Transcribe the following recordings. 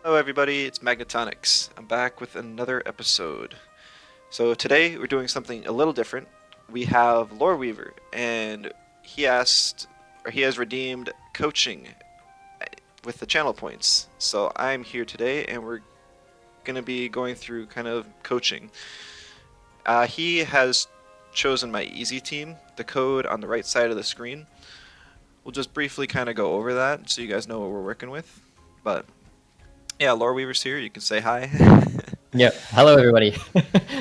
Hello everybody, it's Magnetonics. I'm back with another episode. So today we're doing something a little different. We have Loreweaver, and he has redeemed coaching with the channel points. So I'm here today, and we're going to be going through kind of coaching. He has chosen my easy team, the code on the right side of the screen. We'll just briefly kind of go over that so you guys know what we're working with. But yeah, Loreweaver's here. You can say hi. Yeah, hello everybody.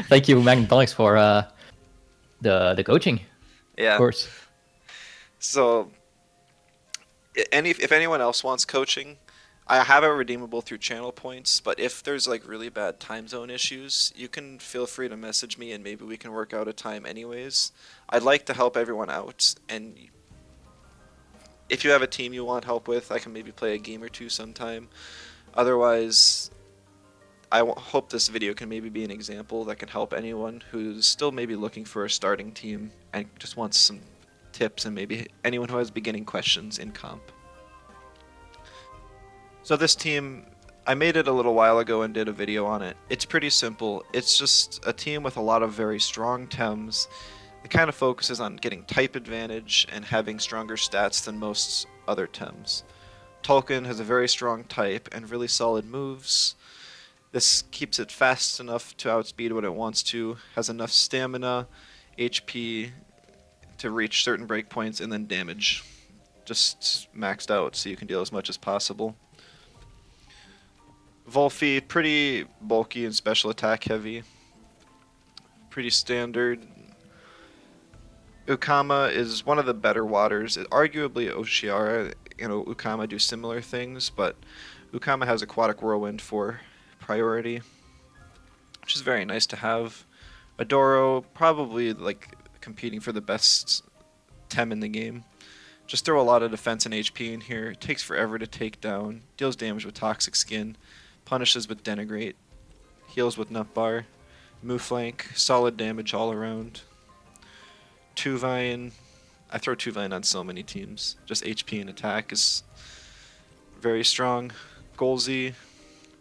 Thank you, Magnetonics, for the coaching, of Yeah. course. So, if anyone else wants coaching, I have it redeemable through channel points. But if there's like really bad time zone issues, you can feel free to message me, and maybe we can work out a time. Anyways, I'd like to help everyone out, and if you have a team you want help with, I can maybe play a game or two sometime. Otherwise, hope this video can maybe be an example that can help anyone who's still maybe looking for a starting team and just wants some tips, and maybe anyone who has beginning questions in comp. So this team, I made it a little while ago and did a video on it. It's pretty simple. It's just a team with a lot of very strong Tems. It kind of focuses on getting type advantage and having stronger stats than most other Tems. Tolkien has a very strong type and really solid moves. This keeps it fast enough to outspeed what it wants to, has enough stamina, HP to reach certain breakpoints, and then damage. Just maxed out so you can deal as much as possible. Volfi, pretty bulky and special attack heavy. Pretty standard. Ukama is one of the better waters. Arguably Oshiara and Ukama do similar things, but Ukama has Aquatic Whirlwind for priority, which is very nice to have. Adoro, probably like competing for the best Tem in the game. Just throw a lot of defense and HP in here. It takes forever to take down. Deals damage with Toxic Skin. Punishes with Denigrate. Heals with Nutbar. Mooflank. Solid damage all around. Tuvine. I throw Tuvine on so many teams. Just HP and attack is very strong. Golzy.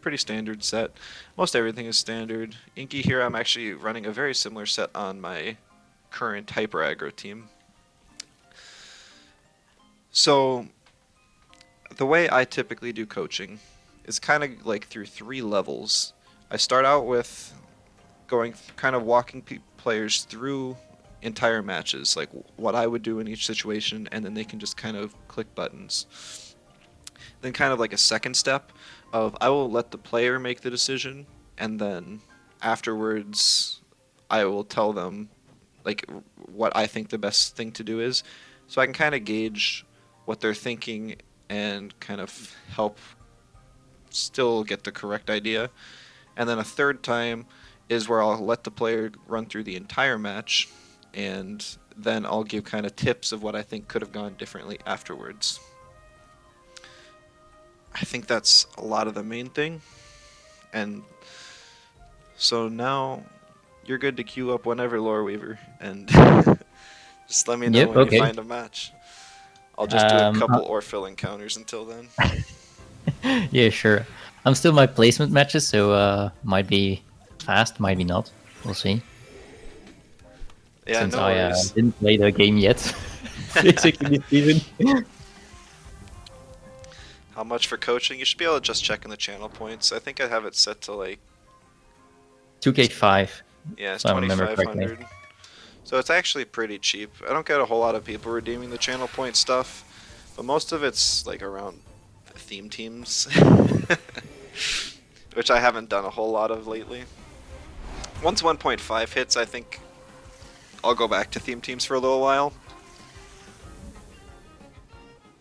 Pretty standard set. Most everything is standard. Inky here, I'm actually running a very similar set on my current Hyper Aggro team. So, the way I typically do coaching is kind of like through 3 levels. I start out with kind of walking players through entire matches, like what I would do in each situation, and then they can just kind of click buttons. Then kind of like a second step of I will let the player make the decision, and then afterwards I will tell them like what I think the best thing to do is, so I can kind of gauge what they're thinking and kind of help still get the correct idea. And then a third time is where I'll let the player run through the entire match, and then I'll give kind of tips of what I think could have gone differently afterwards. I think that's a lot of the main thing. And so now you're good to queue up whenever, Loreweaver, and just let me know Yep, when okay. you find a match. I'll just do a Um, couple Orphill encounters until then. yeah, sure. I'm still my placement matches, so might be fast, might be not. We'll see. Yeah, Since no I worries. didn't play the game yet, basically this season. How much for coaching? You should be able to just check in the channel points. I think I have it set to like 2K5, yeah, it's if I remember correctly. 2,500. So it's actually pretty cheap. I don't get a whole lot of people redeeming the channel point stuff, but most of it's like around theme teams, which I haven't done a whole lot of lately. Once 1.5 hits, I think I'll go back to theme teams for a little while.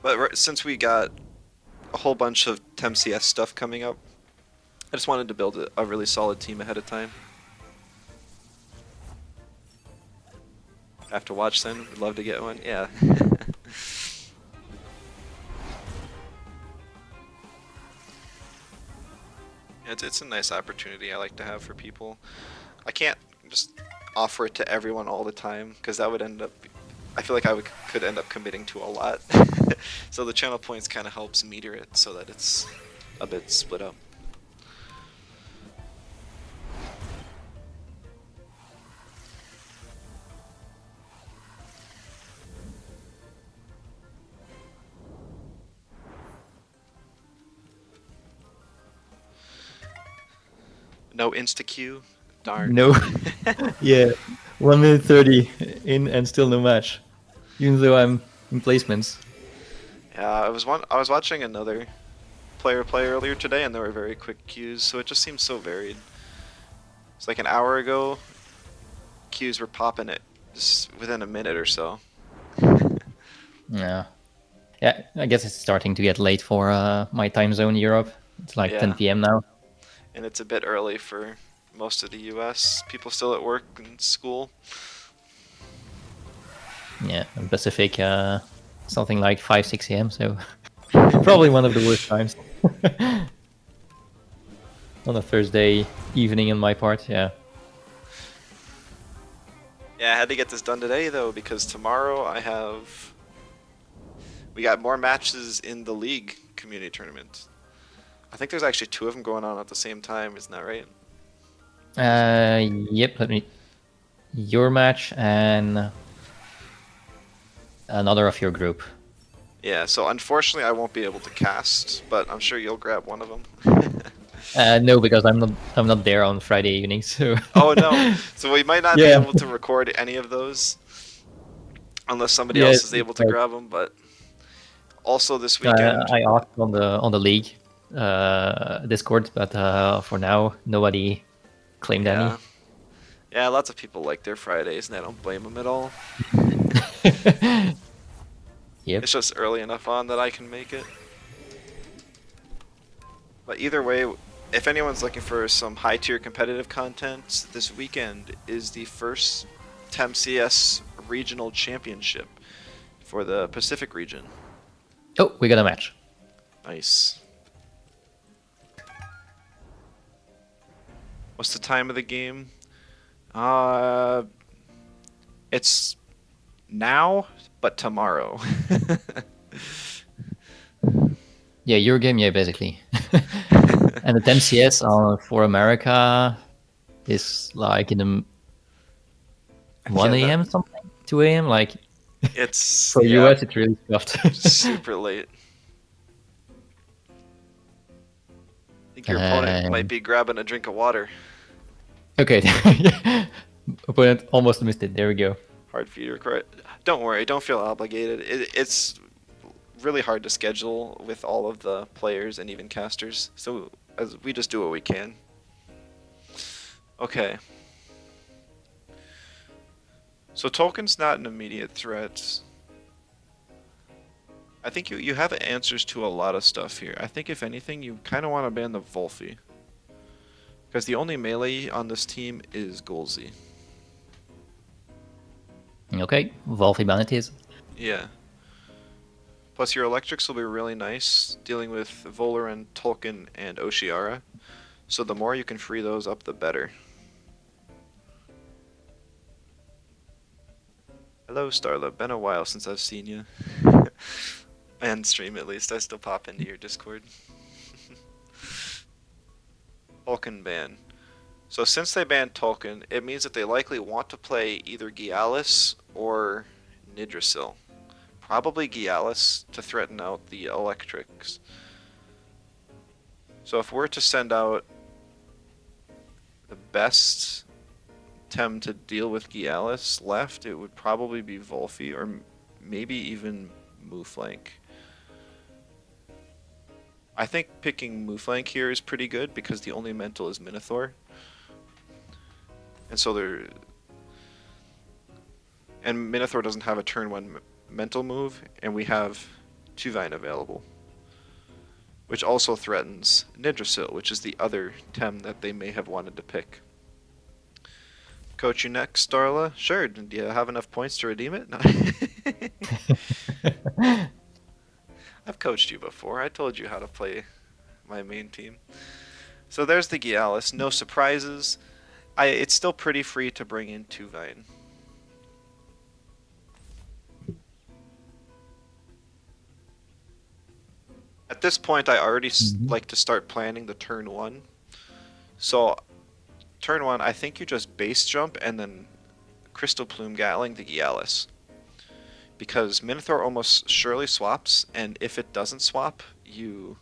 But since we got a whole bunch of TemCS stuff coming up, I just wanted to build a really solid team ahead of time. Have to watch then. Would love to get one. Yeah. It's a nice opportunity I like to have for people. I can't just offer it to everyone all the time, because that would end up... I feel like I could end up committing to a lot. So the channel points kind of helps meter it so that it's a bit split up. No insta queue. Darn. No. Yeah, 1 minute 30 in and still no match, even though I'm in placements. Yeah, I was watching another player play earlier today, and there were very quick queues, so it just seems so varied. It's like an hour ago, queues were popping it just within a minute or so. Yeah. Yeah, I guess it's starting to get late for my time zone, Europe. It's like 10 Yeah, p.m. now. and it's a bit early for most of the US. People still at work and school. Yeah, and Pacific, something like 5, 6 a.m. So probably one of the worst times on a Thursday evening on my part. Yeah. Yeah, I had to get this done today though because tomorrow we got more matches in the league community tournament. I think there's actually 2 of them going on at the same time, isn't that right? Yep. Let me. Your match and another of your group. Yeah, so unfortunately I won't be able to cast, but I'm sure you'll grab one of them. No, because I'm not there on Friday evening. So. Oh no, so we might not be Yeah. able to record any of those unless somebody Yeah. else is able to grab them, but also this I weekend, I asked on the league Discord, but for now nobody claimed yeah. any. Yeah, lots of people like their Fridays and I don't blame them at all. Yep. It's just early enough on that I can make it. But either way, if anyone's looking for some high tier competitive content, this weekend is the first TemCS regional championship for the Pacific region. Oh, we got a match. Nice. What's the time of the game? It's now, but tomorrow. Yeah, your game, yeah, basically. And the MCS for America is like in the 1 Yeah, that a.m. something, 2 a.m. Like it's for yeah, US, it's really scuffed. super late. I think your opponent might be grabbing a drink of water. Okay, opponent almost missed it. There we go. Hard for you to record. Don't worry, don't feel obligated. It's really hard to schedule with all of the players and even casters, so as we just do what we can. Okay. So Tolkien's not an immediate threat. I think you have answers to a lot of stuff here. I think if anything, you kind of want to ban the Volfi. Because the only melee on this team is Golzy. Okay, Volvi Vanities. Yeah. Plus your electrics will be really nice, dealing with Voloran, Tolkien, and Oshiara. So the more you can free those up, the better. Hello, Starla. Been a while since I've seen you. And stream at least. I still pop into your Discord. Tolkien ban. So since they banned Tolkien, it means that they likely want to play either Gialis or Nidrasil. Probably Gialis to threaten out the electrics. So if we're to send out the best Tem to deal with Gialis left, it would probably be Volfi or maybe even Mooflank. I think picking Mooflank here is pretty good because the only mental is Minotaur. And so and Minotaur doesn't have a turn 1 mental move, and we have Tuvine available. Which also threatens Nidrasil, which is the other Tem that they may have wanted to pick. Coach you next, Starla? Sure, do you have enough points to redeem it? No. I've coached you before. I told you how to play my main team. So there's the Gialis. No surprises. It's still pretty free to bring in Tuvine. At this point, I already like to start planning the turn 1. So, turn 1, I think you just base jump and then Crystal Plume Gatling the Gialis. Because Minotaur almost surely swaps, and if it doesn't swap, you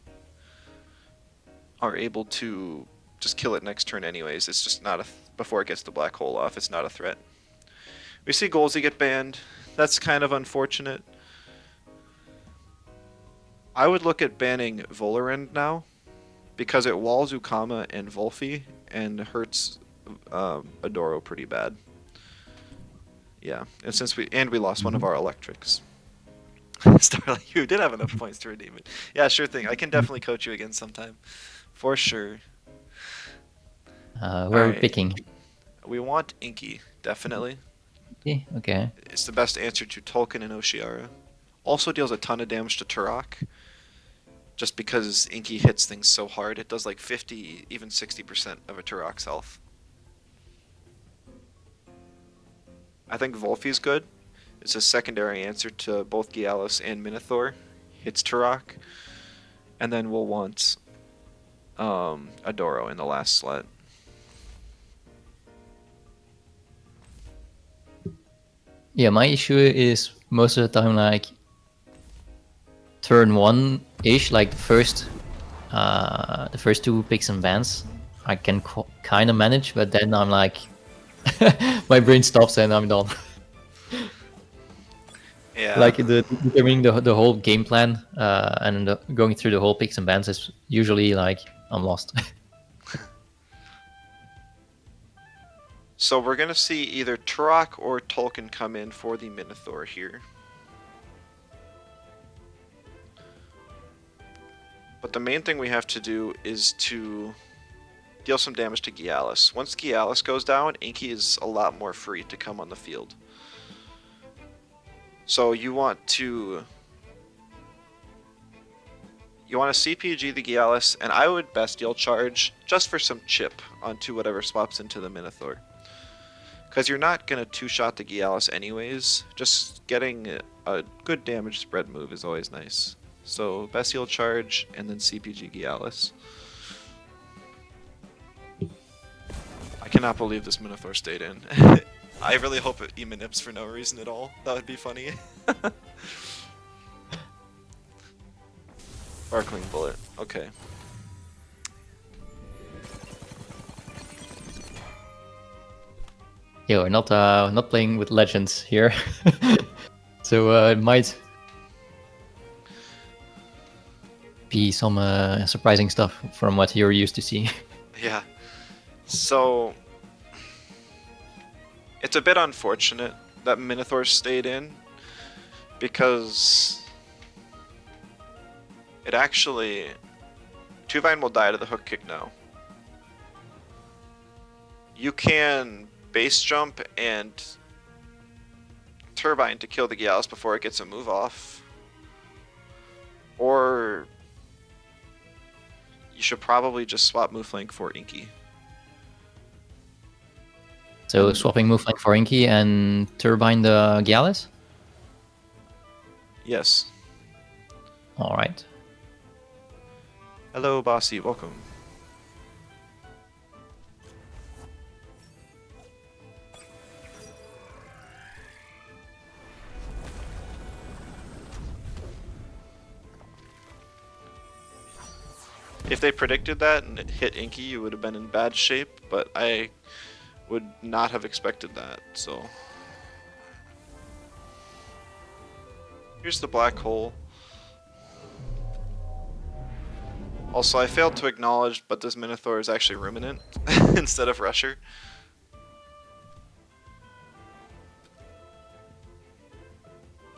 are able to just kill it next turn anyways. It's just not before it gets the black hole off. It's not a threat. We see Golzy get banned. That's kind of unfortunate. I would look at banning Volorend now, because it walls Ukama and Volfi and hurts Adoro pretty bad. Yeah, and since we lost one of our electrics. Starlight, you did have enough points to redeem it. Yeah, sure thing. I can definitely coach you again sometime, for sure. We're Alright. picking. We want Inky, definitely. Okay. It's the best answer to Tolkien and Oshiara. Also deals a ton of damage to Turok. Just because Inky hits things so hard, it does like 50, even 60% of a Turok's health. I think Volfi's good. It's a secondary answer to both Gialis and Minotaur. Hits Turok. And then we'll want Adoro in the last slot. Yeah, my issue is most of the time, like turn 1-ish, like the first two picks and bans, I can kind of manage, but then I'm like, my brain stops and I'm done. Yeah. Like determining the whole game plan and going through the whole picks and bans is usually like I'm lost. So we're going to see either Turok or Tolkien come in for the Minotaur here. But the main thing we have to do is to deal some damage to Gialis. Once Gialis goes down, Inky is a lot more free to come on the field. So you want to CPG the Gialis, and I would Bestial Charge just for some chip onto whatever swaps into the Minotaur. Because you're not going to two-shot the Gialis anyways. Just getting a good damage spread move is always nice. So Bestial Charge and then CPG Gialis. I cannot believe this Minotaur stayed in. I really hope it emanips for no reason at all. That would be funny. Sparkling Bullet. Okay. Yeah, we're not playing with legends here, so it might be some surprising stuff from what you're used to seeing. Yeah. So it's a bit unfortunate that Minotaur stayed in, because it actually... Tuvine will die to the hook kick now. You can base jump and turbine to kill the Gialis before it gets a move off. Or you should probably just swap move flank for Inky. So swapping move flank for Inky and turbine the Gialis? Yes. Alright. Hello, Bossy. Welcome. If they predicted that and it hit Inky, you would have been in bad shape, but I would not have expected that, so... Here's the black hole. Also, I failed to acknowledge, but this Minotaur is actually Ruminant instead of Rusher.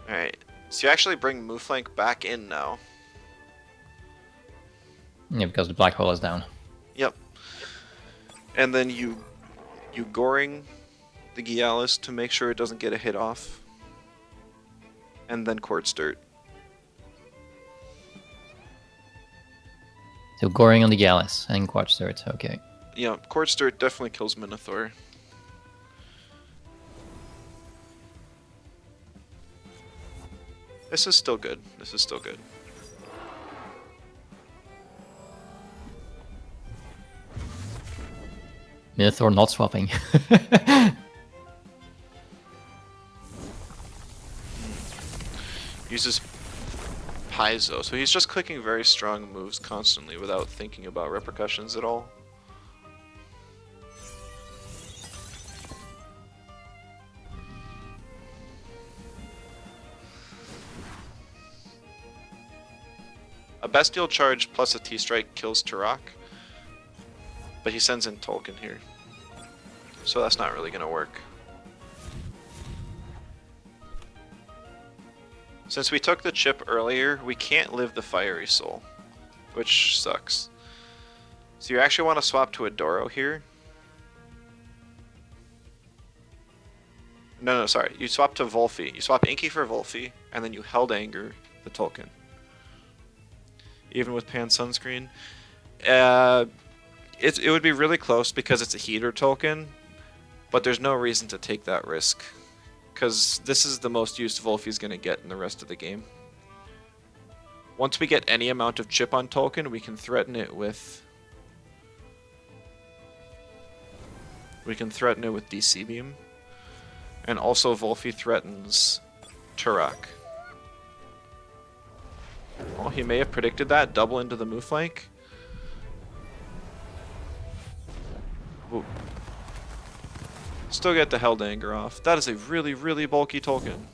Alright, so you actually bring Mooflank back in now. Yeah, because the black hole is down. Yep. And then you goring the Gialis to make sure it doesn't get a hit off. And then Quartz Dirt. So goring on the Gialis and Quartz Dirt, okay. Yeah, Quartz Dirt definitely kills Minotaur. This is still good. This is still good. Minotaur not swapping. Uses Paizo, so he's just clicking very strong moves constantly without thinking about repercussions at all. Bestial Charge plus a T-Strike kills Turok. But he sends in Tolkien here. So that's not really going to work. Since we took the chip earlier, we can't live the Fiery Soul, which sucks. So you actually want to swap to a Doro here. No, sorry. You swap to Volphy. You swap Inky for Volphy, and then you Held Anger the Tolkien. Even with Pan Sunscreen. It would be really close because it's a heater token, but there's no reason to take that risk. Because this is the most use Volphy's going to get in the rest of the game. Once we get any amount of chip on Tolkien, we can threaten it with... DC Beam. And also Volphy threatens Turok. Oh, he may have predicted that. Double into the move flank. Ooh. Still get the Held Anger off. That is a really, really bulky token.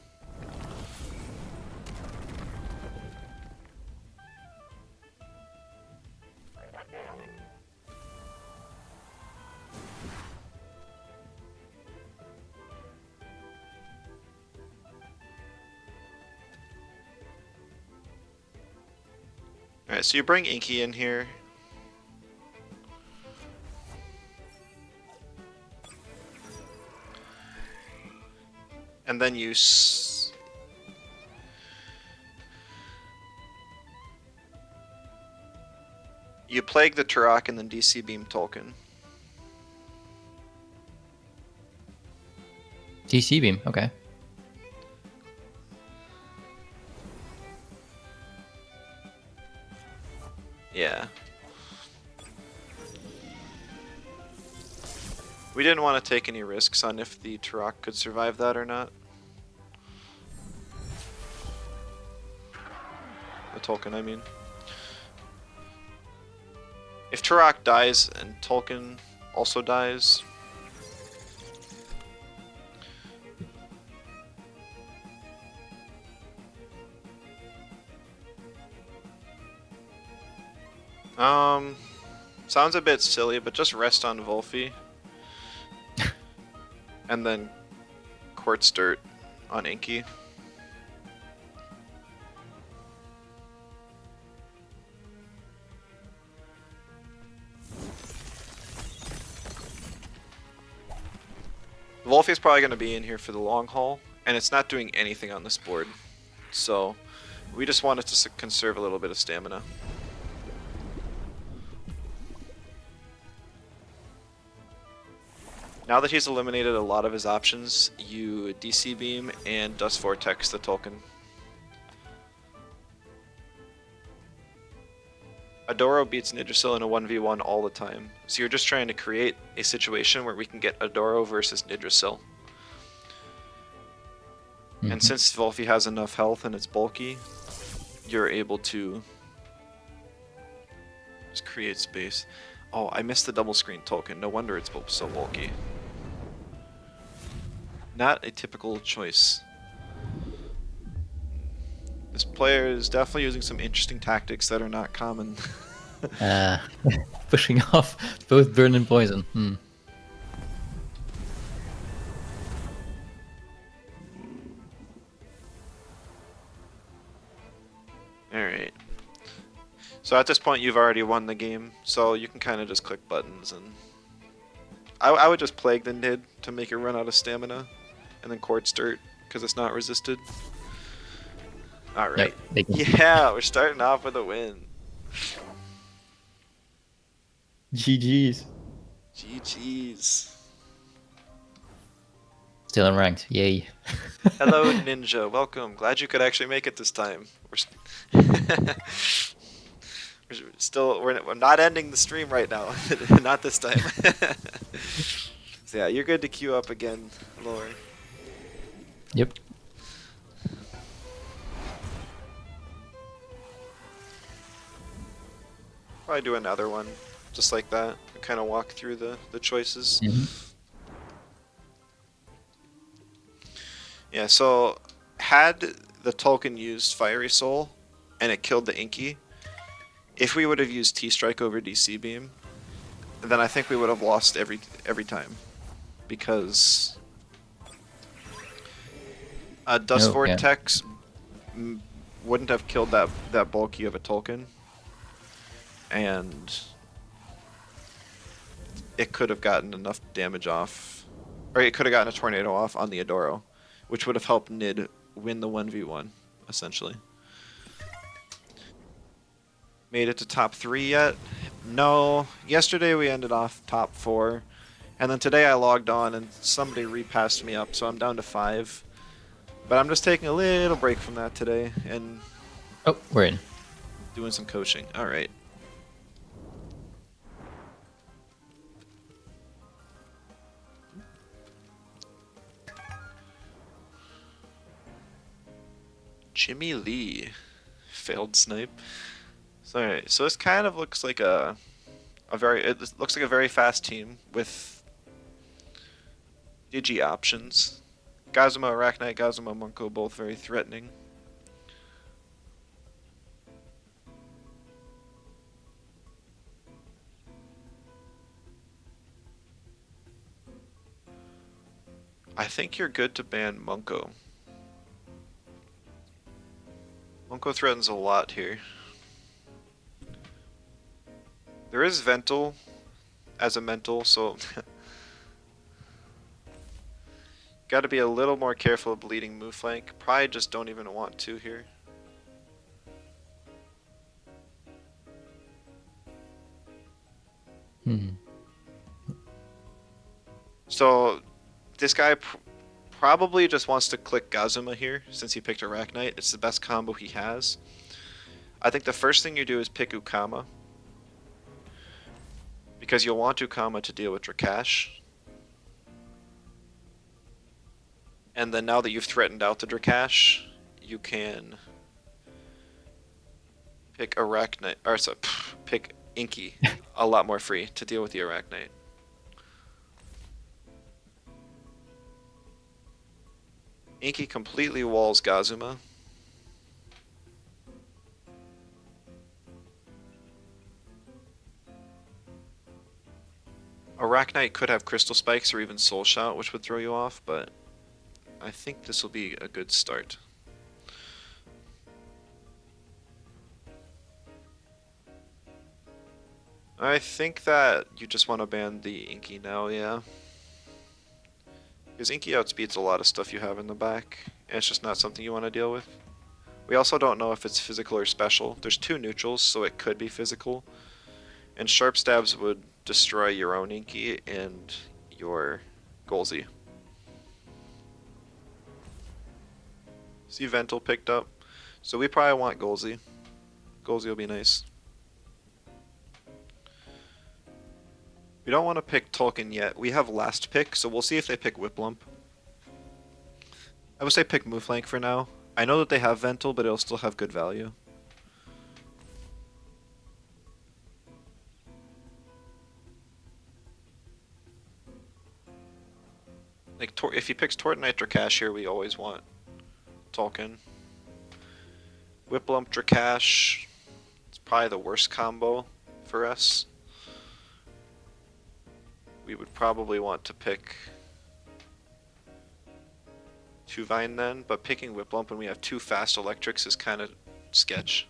Alright, so you bring Inky in here. And then you plague the Turok and then DC Beam Tolkien. DC Beam, okay. Yeah. We didn't want to take any risks on if the Turok could survive that or not. The Tolkien, I mean. If Turok dies and Tolkien also dies... Sounds a bit silly, but just rest on Volphy. And then Quartz Dirt on Inky. Volphy's probably going to be in here for the long haul, and it's not doing anything on this board. So we just wanted to conserve a little bit of stamina. Now that he's eliminated a lot of his options, you DC Beam and Dust Vortex the Tolkien. Adoro beats Nidrisil in a 1v1 all the time, so you're just trying to create a situation where we can get Adoro versus Nidrisil. And since Volphy has enough health and it's bulky, you're able to just create space. Oh, I missed the double screen Tolkien. No wonder it's so bulky. Not a typical choice. This player is definitely using some interesting tactics that are not common. Pushing off both Burn and Poison. Alright. So at this point you've already won the game, so you can kind of just click buttons and... I would just Plague the Nid to make it run out of stamina, and then Quartz Dirt, because it's not resisted. Alright. Yep, yeah, we're starting off with a win. GG's. GG's. Still unranked, yay. Hello, Ninja. Welcome. Glad you could actually make it this time. We're not ending the stream right now. Not this time. So yeah, you're good to queue up again, Lore. Yep. Probably do another one, just like that. Kind of walk through the choices. Yeah, so had the Tolkien used Fiery Soul and it killed the Inky, If we would have used T-Strike over DC Beam, then I think we would have lost every time. Because Dust Oh, yeah. Vortex wouldn't have killed that bulky of a Tolkien. And it could have gotten enough damage off. Or it could have gotten a Tornado off on the Adoro, which would have helped Nid win the 1v1, essentially. Made it to top 3 yet? No. Yesterday we ended off top 4. And then today I logged on and somebody repassed me up, so I'm down to 5. But I'm just taking a little break from that today and Oh, we're in. doing some coaching. Alright. Jimmy Lee. Failed snipe. So, alright, so this kind of looks like it looks like a very fast team with Digi options. Gazuma, Arachnite, Gazuma, Munko, both very threatening. I think you're good to ban Munko. Munko threatens a lot here. There is Vental as a mental, so gotta be a little more careful of bleeding move flank. Probably just don't even want to here. So this guy probably just wants to click Gazuma here since he picked Arachnite. It's the best combo he has. I think the first thing you do is pick Ukama, because you'll want Ukama to deal with Drakash. And then now that you've threatened out the Drakash, you can pick Arachnite, or so, pick Inky a lot more free to deal with the Arachnite. Inky completely walls Gazuma. Arachnite could have Crystal Spikes or even Soul Shot, which would throw you off, but I think this will be a good start. I think that you just want to ban the Inky now, yeah. Because Inky outspeeds a lot of stuff you have in the back, and it's just not something you want to deal with. We also don't know if it's physical or special. There's 2 neutrals, so it could be physical. And Sharp Stabs would destroy your own Inky and your Golzy. See Vental picked up. So we probably want Golzy. Golzy will be nice. We don't want to pick Tolkien yet. We have last pick, so we'll see if they pick Whiplump. I would say pick Mooflank for now. I know that they have Vental, but it'll still have good value. Like, if he picks Tortonite Drakash here, we always want Tolkien. Whiplump Drakash. It's probably the worst combo for us. We would probably want to pick Tuvine then, but picking Whiplump when we have 2 fast electrics is kind of sketch.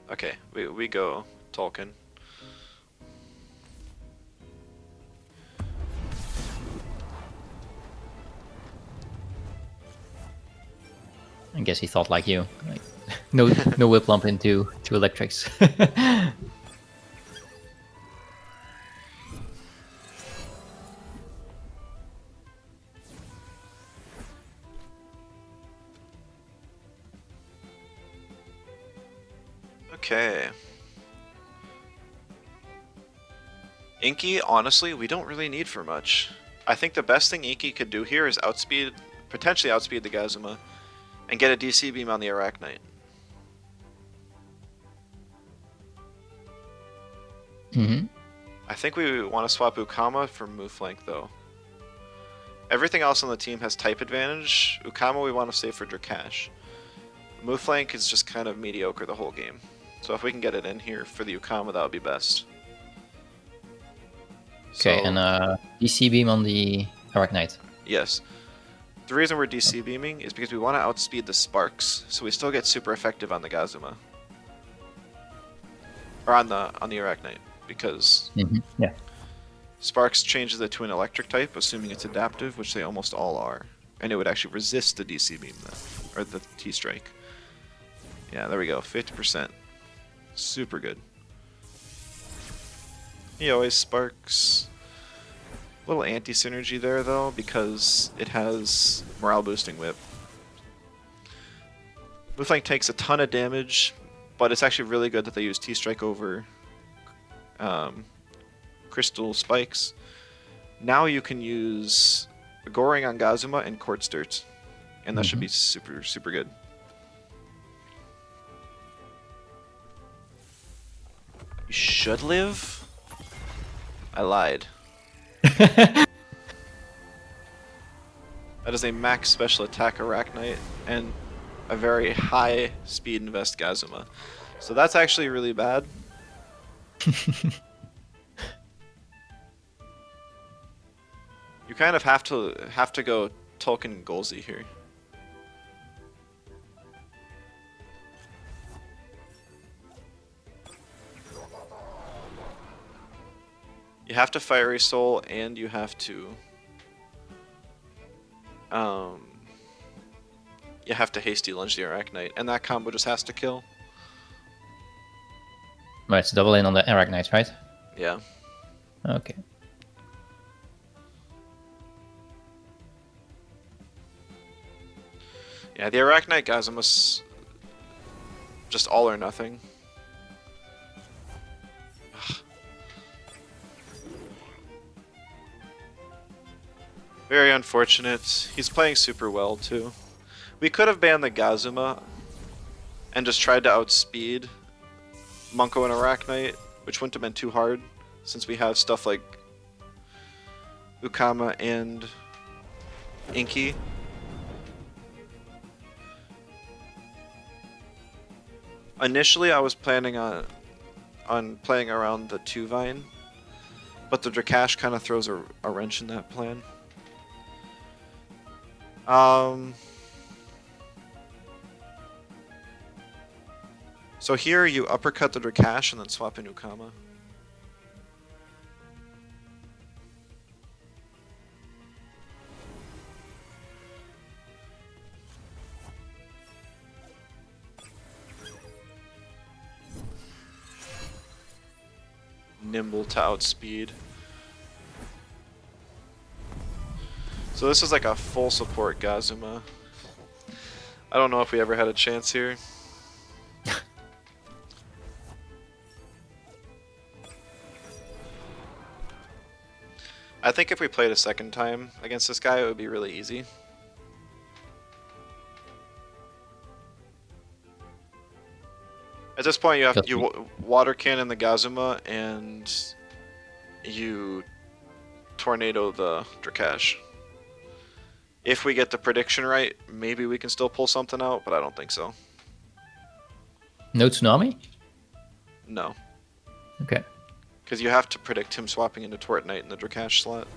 Okay, we go Tolkien. I guess he thought like you. Like, no Whiplump into 2 electrics. Okay. Inky, honestly, we don't really need for much. I think the best thing Inky could do here is potentially outspeed the Gazuma, and get a DC beam on the Arachnite. I think we want to swap Ukama for Mooflank though. Everything else on the team has type advantage. Ukama we want to save for Drakash. Mooflank is just kind of mediocre the whole game. So if we can get it in here for the Ukama, that would be best. Okay, and DC beam on the Arachnite. Yes. The reason we're DC beaming is because we want to outspeed the Sparks, so we still get super effective on the Gazuma. Or on the Arachnite, because Yeah. Sparks changes it to an electric type, assuming it's adaptive, which they almost all are. And it would actually resist the DC beam then, or the T-Strike. Yeah, there we go, 50%. Super good. He always Sparks. Little anti-synergy there though, because it has morale boosting whip. Mooflank takes a ton of damage, but it's actually really good that they use T-Strike over Crystal Spikes. Now you can use Goring on Gazuma and Quartz Dirt, and that should be super, super good. You should live? I lied. That is a max special attack Arachnite and a very high speed invest Gazuma. So that's actually really bad. You kind of have to go Tolkien Golzi here. You have to Fiery Soul and you have to Hasty Lunge the Arachnite, and that combo just has to kill. Right, it's double in on the Arachnite, right? Yeah. Okay. Yeah, the Arachnite Gazuma's just all or nothing. Ugh. Very unfortunate. He's playing super well too. We could have banned the Gazuma and just tried to outspeed Monko and Arachnite, which wouldn't have been too hard since we have stuff like Ukama and Inky. Initially, I was planning on playing around the 2-Vine, but the Drakash kind of throws a wrench in that plan. So here you uppercut the Drakash and then swap in Ukama. Nimble to outspeed. So this is like a full support Gazuma. I don't know if we ever had a chance here. I think if we played a second time against this guy, it would be really easy. At this point, you water cannon the Gazuma and you tornado the Drakash. If we get the prediction right, maybe we can still pull something out, but I don't think so. No Tsunami? No. Okay. Because you have to predict him swapping into Torrent Knight in the Drakash slot.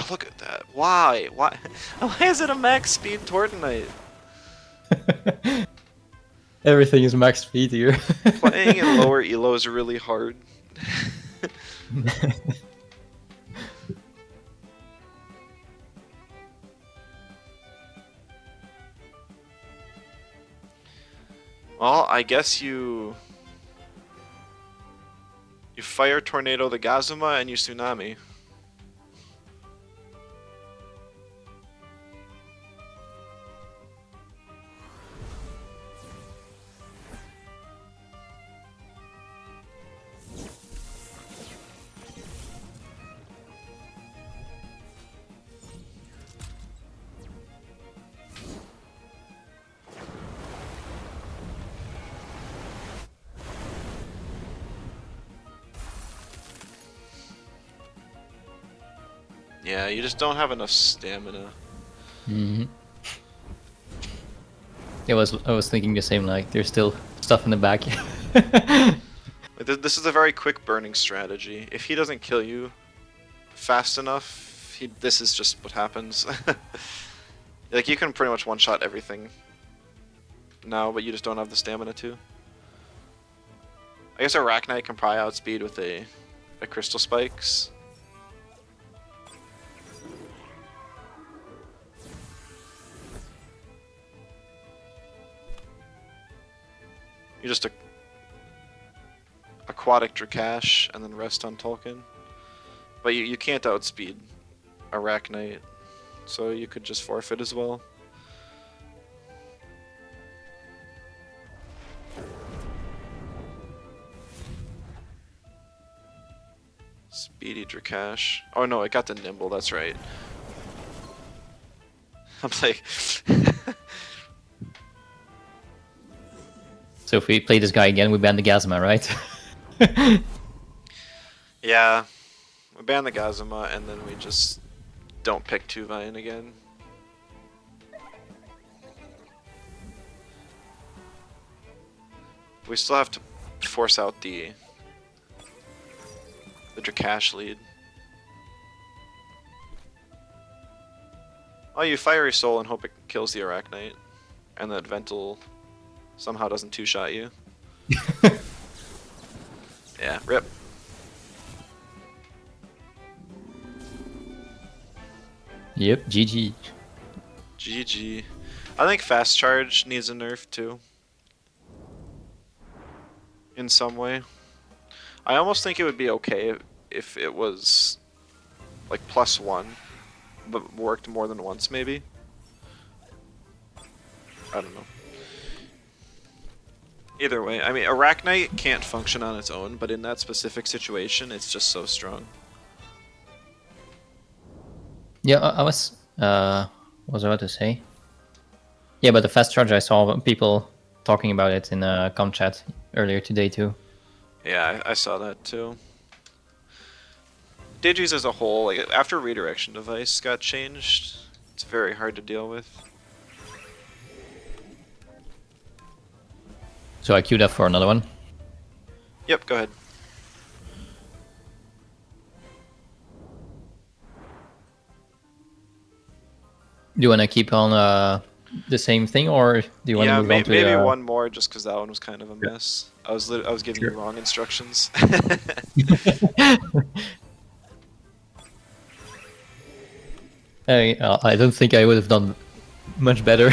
Look at that. Why? Why is it a max speed Torrent Knight? Everything is max speed here. Playing in lower elo is really hard. Well, I guess you fire Tornado the Gazuma and you Tsunami. Yeah, you just don't have enough stamina. Mm-hmm. I was thinking the same. Like, there's still stuff in the back. This is a very quick burning strategy. If he doesn't kill you fast enough, this is just what happens. Like, you can pretty much one-shot everything now, but you just don't have the stamina to. I guess Arachnite can probably outspeed with a Crystal Spikes. You just Aquatic Drakash and then rest on Tolkien. But you can't outspeed Arachnite, so you could just forfeit as well. Speedy Drakash. Oh no, it got the Nimble, that's right. I'm like... So if we play this guy again, we ban the Gazma, right? Yeah, we ban the Gazuma and then we just don't pick Tuvine again. We still have to force out the Drakash lead. Oh, you Fiery Soul and hope it kills the Arachnite, and that Ventil somehow doesn't two-shot you. Yeah, rip. Yep, GG. GG. I think Fast Charge needs a nerf too. In some way. I almost think it would be okay if it was like +1, but worked more than once maybe. I don't know. Either way, I mean, Arachnite can't function on its own, but in that specific situation, it's just so strong. Yeah, I was what was I about to say? Yeah, but the fast charge, I saw people talking about it in a com chat earlier today too. Yeah, I saw that too. Digis as a whole, like after redirection device got changed, it's very hard to deal with. So I queued up for another one. Yep, go ahead. Do you want to keep on the same thing, or do you want to move on to maybe one more, just because that one was kind of a mess. I was giving you Sure. wrong instructions. I don't think I would have done much better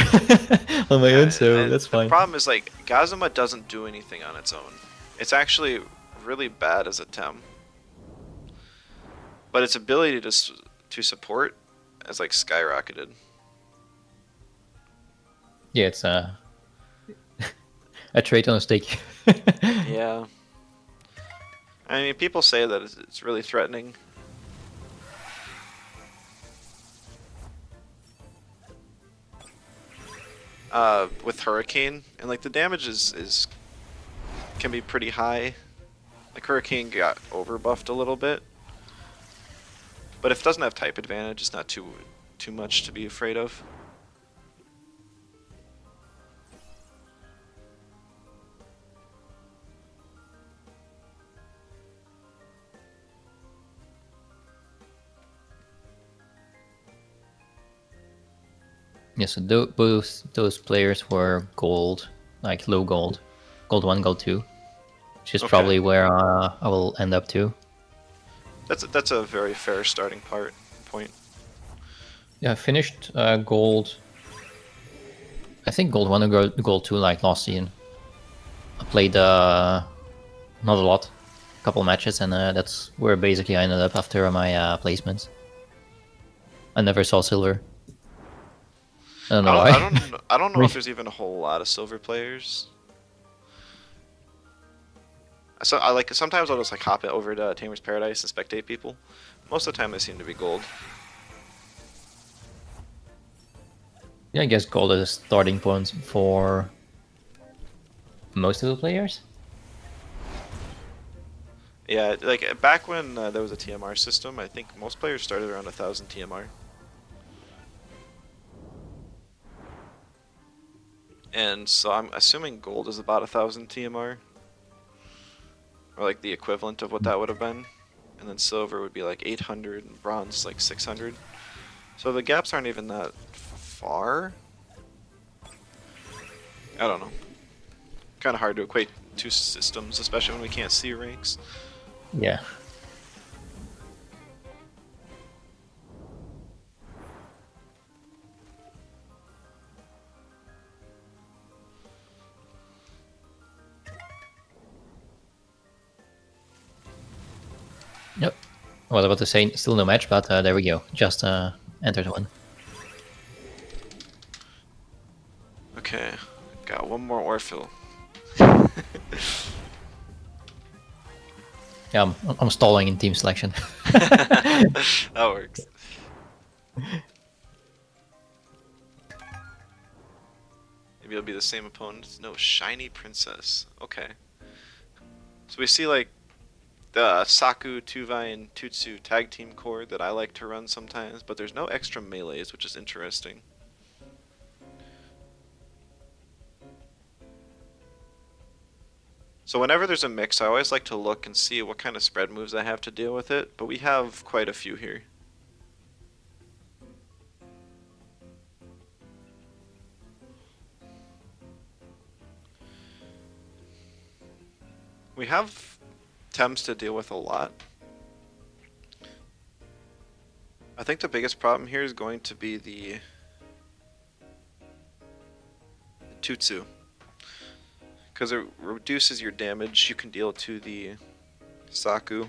on my own, so And that's fine. The problem is, like, Gazuma doesn't do anything on its own. It's actually really bad as a Tem. But its ability to support has, like, skyrocketed. Yeah, it's a trait on a stake. Yeah. I mean, people say that it's really threatening. With Hurricane, and like the damage is can be pretty high. Like Hurricane got overbuffed a little bit, but if it doesn't have type advantage, it's not too much to be afraid of. Yeah, so both those players were gold, like low gold, gold 1, gold 2, which is Okay. probably where I will end up too. That's a very fair starting point. Yeah, I finished gold. I think gold 1 or gold 2 like last season. I played not a lot, a couple matches, and that's where basically I ended up after my placements. I never saw silver. I don't know why. I don't know if there's even a whole lot of silver players. So I like sometimes I'll just like hop it over to Tamer's Paradise and spectate people. Most of the time they seem to be gold. Yeah, I guess gold is a starting point for most of the players. Yeah, like back when there was a TMR system, I think most players started around 1,000 TMR. And so I'm assuming gold is about 1,000 TMR, or like the equivalent of what that would have been. And then silver would be like 800, and bronze like 600. So the gaps aren't even that far. I don't know. Kind of hard to equate two systems, especially when we can't see ranks. Yeah. Yep. I was about to say still no match, but there we go. Just entered one. Okay, got one more Orphill. Yeah, I'm stalling in team selection. That works. Maybe it'll be the same opponent. No, Shiny Princess. Okay. So we see like the Saku, Tuvai, and Tutsu tag team core that I like to run sometimes, but there's no extra melees, which is interesting. So whenever there's a mix, I always like to look and see what kind of spread moves I have to deal with it, but we have quite a few here. We have Tems to deal with a lot. I think the biggest problem here is going to be the Tutsu, because it reduces your damage you can deal to the Saku.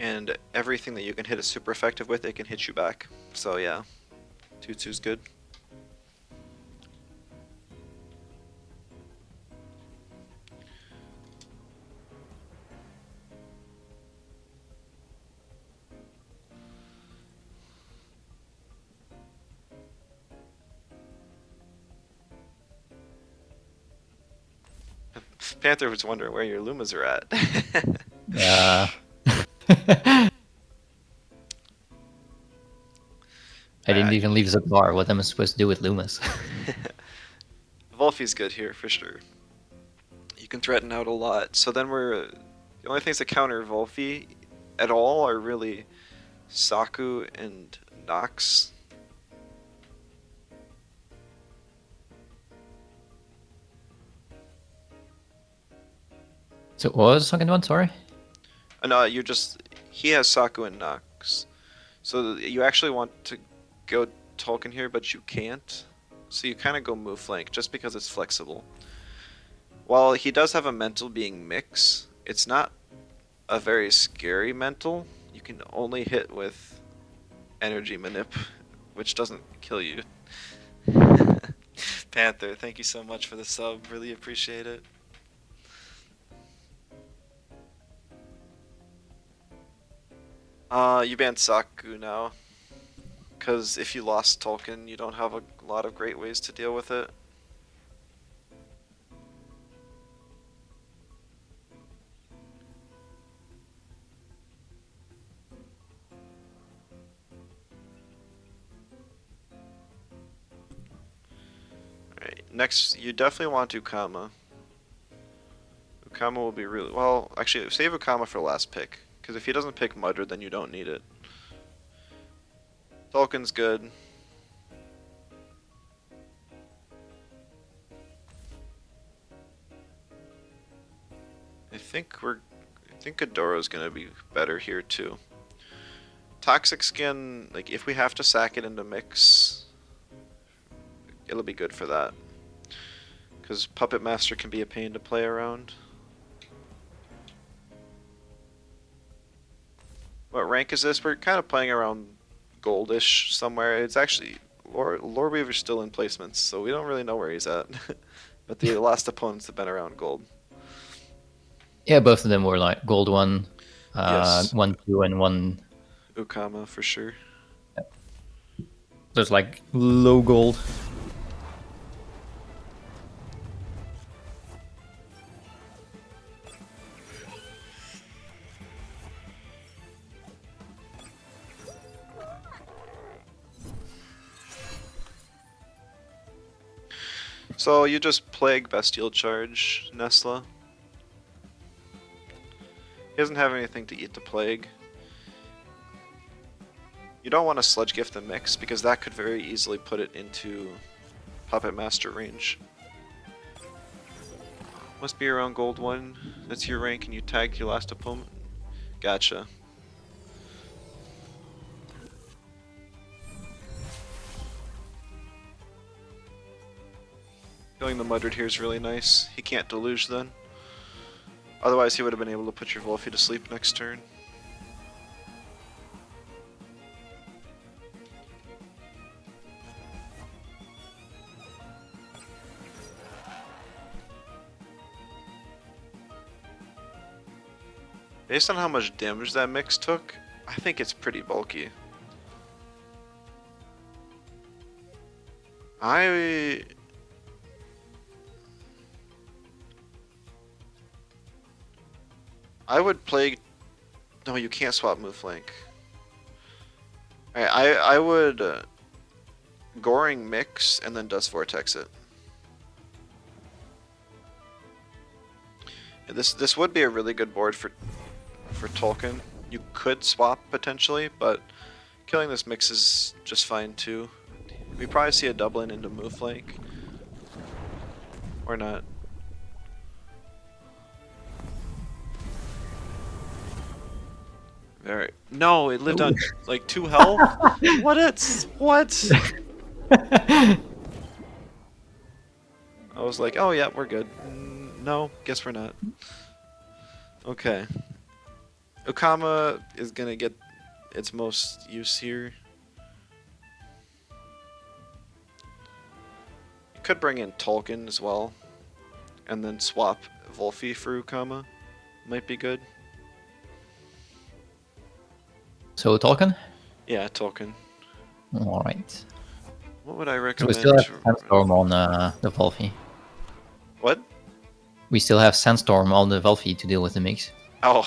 And everything that you can hit is super effective with, it can hit you back. So yeah, Tutsu's good. Panther was wondering where your Lumas are at. Yeah. I didn't even leave the bar. What am I supposed to do with Loomis? Volfi's good here for sure. You can threaten out a lot. So then we're the only things that counter Volfi at all are really Saku and Nox. So what was the second one? Sorry. No, you just he has Saku and Nox. So you actually want to go Tolkien here, but you can't. So you kind of go move flank just because it's flexible. While he does have a mental being mix, it's not a very scary mental. You can only hit with energy manip, which doesn't kill you. Panther, thank you so much for the sub. Really appreciate it. You banned Saku now. Because if you lost Tolkien, you don't have a lot of great ways to deal with it. Alright, next, you definitely want Ukama. Ukama will be really... Well, actually, save Ukama for last pick. Because if he doesn't pick Mudra, then you don't need it. Tolkien's good. I think Adoro's gonna be better here too. Toxic Skin, like if we have to sack it into mix, it'll be good for that. Because Puppet Master can be a pain to play around. What rank is this? We're kind of playing around goldish somewhere. It's actually Loreweaver's still in placements, so we don't really know where he's at. But the last opponents have been around gold. Yeah, both of them were like gold 1, Yes. 1, 2, and 1. Ukama for sure. There's like low gold. So you just Plague Bestial Charge, Nesla. He doesn't have anything to eat the Plague. You don't want to Sludge Gift the Mix, because that could very easily put it into Puppet Master range. Must be around Gold 1. That's your rank and you tagged your last opponent. Gotcha. Killing the Mudred here is really nice. He can't Deluge then. Otherwise he would have been able to put your Volphy to sleep next turn. Based on how much damage that mix took, I think it's pretty bulky. I would Plague... No, you can't swap move flank. I would Goring Mix and then Dust Vortex it. This would be a really good board for Tolkien. You could swap potentially, but killing this mix is just fine too. We probably see a doubling into move flank. Or not. Very. No, it lived on like 2 health. What? I was like, oh yeah, we're good. No, guess we're not. Okay. Okama is gonna get its most use here. You could bring in Tolkien as well, and then swap Volphy for Okama. Might be good. So Tolkien? Yeah, Tolkien. Alright. What would I So recommend? we still have Sandstorm on the Volphy. What? We still have Sandstorm on the Volphy to deal with the mix. Oh.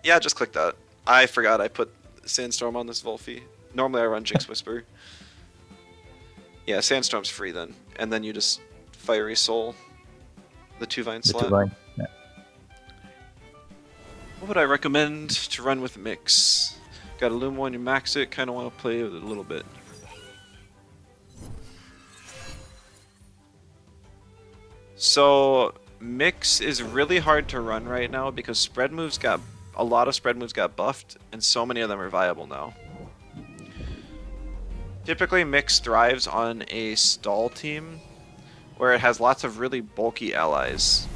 Yeah, just click that. I forgot I put Sandstorm on this Volphy. Normally I run Jinx Whisper. Yeah, Sandstorm's free then. And then you just Fiery Soul the 2-Vine slot. 2-Vine, yeah. What would I recommend to run with Mix? Got a Lumo and you max it, kinda wanna play with it a little bit. So Mix is really hard to run right now because a lot of spread moves got buffed and so many of them are viable now. Typically Mix thrives on a stall team where it has lots of really bulky allies.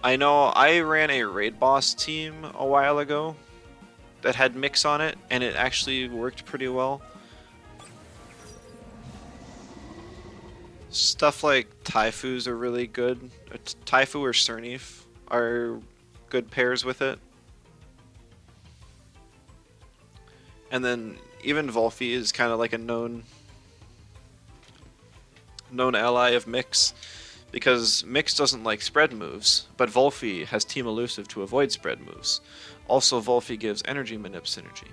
I know I ran a raid boss team a while ago that had Mix on it, and it actually worked pretty well. Stuff like Taifus are really good. Taifu or Cernif are good pairs with it. And then even Volphy is kind of like a known ally of Mix, because Mix doesn't like spread moves, but Volphy has Team Elusive to avoid spread moves. Also, Volphy gives Energy Manip synergy.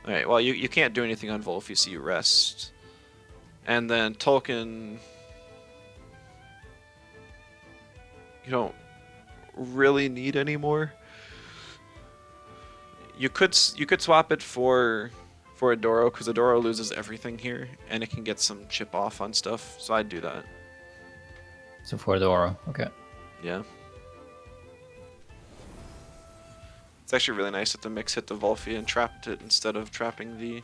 Alright, well, you can't do anything on Volphy, so you rest. And then Tolkien... You don't really need anymore. You could swap it for Adoro, because Adoro loses everything here, and it can get some chip off on stuff, so I'd do that. So for Adoro, okay. Yeah. It's actually really nice that the Mix hit the Volphy and trapped it instead of trapping the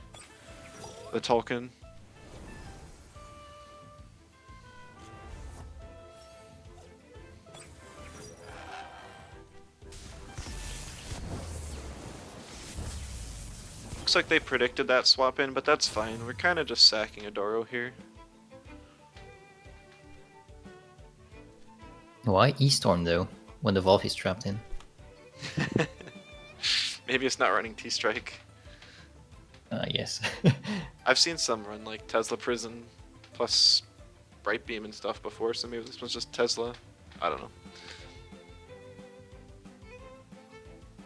Tolkien. Looks like they predicted that swap in, but that's fine. We're kind of just sacking Adoro here. Why E-Storm though, when the Volphy's trapped in? Maybe it's not running T-Strike. Yes. I've seen some run like Tesla Prison plus Bright Beam and stuff before, so maybe this one's just Tesla. I don't know.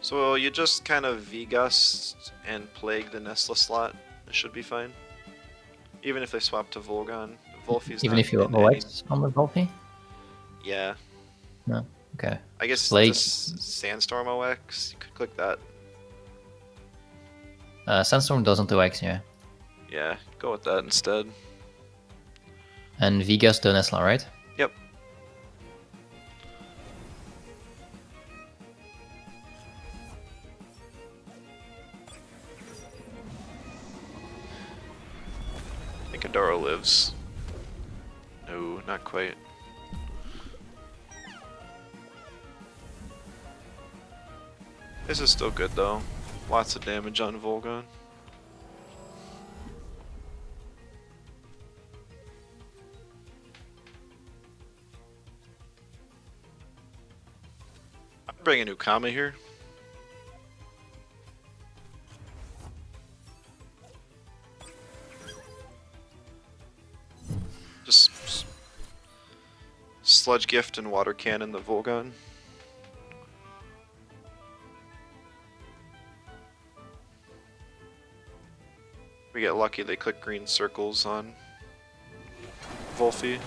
So you just kind of V-Gust and Plague the Nesla slot. It should be fine. Even if they swap to Volgon. Volfi's Even not if you in any... OX on the Volpi? Yeah. No. Okay. I guess Plague. just Sandstorm OX. You could click that. Sandstorm doesn't OX, yeah. Yeah, go with that instead. And Vigas to Nesla, right? Yep. I think Adoro lives. No, not quite. This is still good though. Lots of damage on Volgon. I'm bringing Ukama here. Just Sludge Gift and Water Cannon the Volgon. We get lucky, they click green circles on Volfi.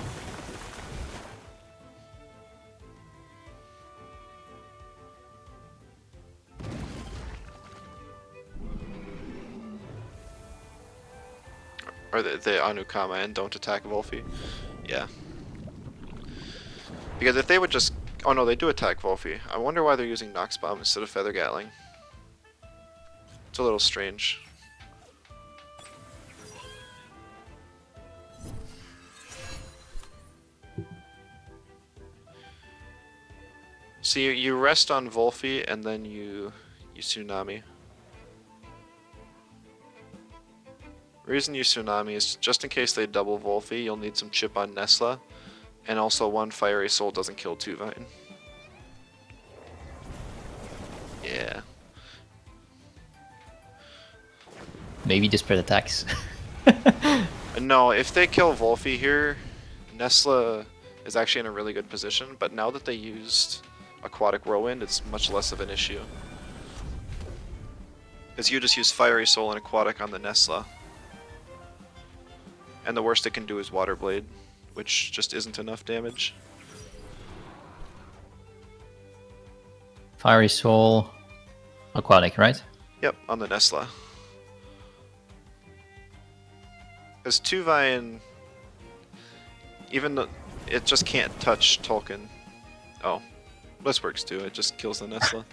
Or they on Ukama and don't attack Volfi. Yeah. Because if they would just... Oh no, they do attack Volfi. I wonder why they're using Nox Bomb instead of Feather Gatling. It's a little strange. So you rest on Volfi and then you Tsunami. Reason you Tsunami is just in case they double Volfi, you'll need some chip on Nesla. And also one Fiery Soul doesn't kill 2 Vine. Yeah. Maybe just spread attacks. No, if they kill Volfi here, Nesla is actually in a really good position, but now that they used Aquatic Whirlwind, it's much less of an issue. Because you just use Fiery Soul and Aquatic on the Nesla. And the worst it can do is Water Blade, which just isn't enough damage. Fiery Soul, Aquatic, right? Yep, on the Nesla. Because 2 Vine, even though it just can't touch Tolkien. Oh, this works too, it just kills the Nesla.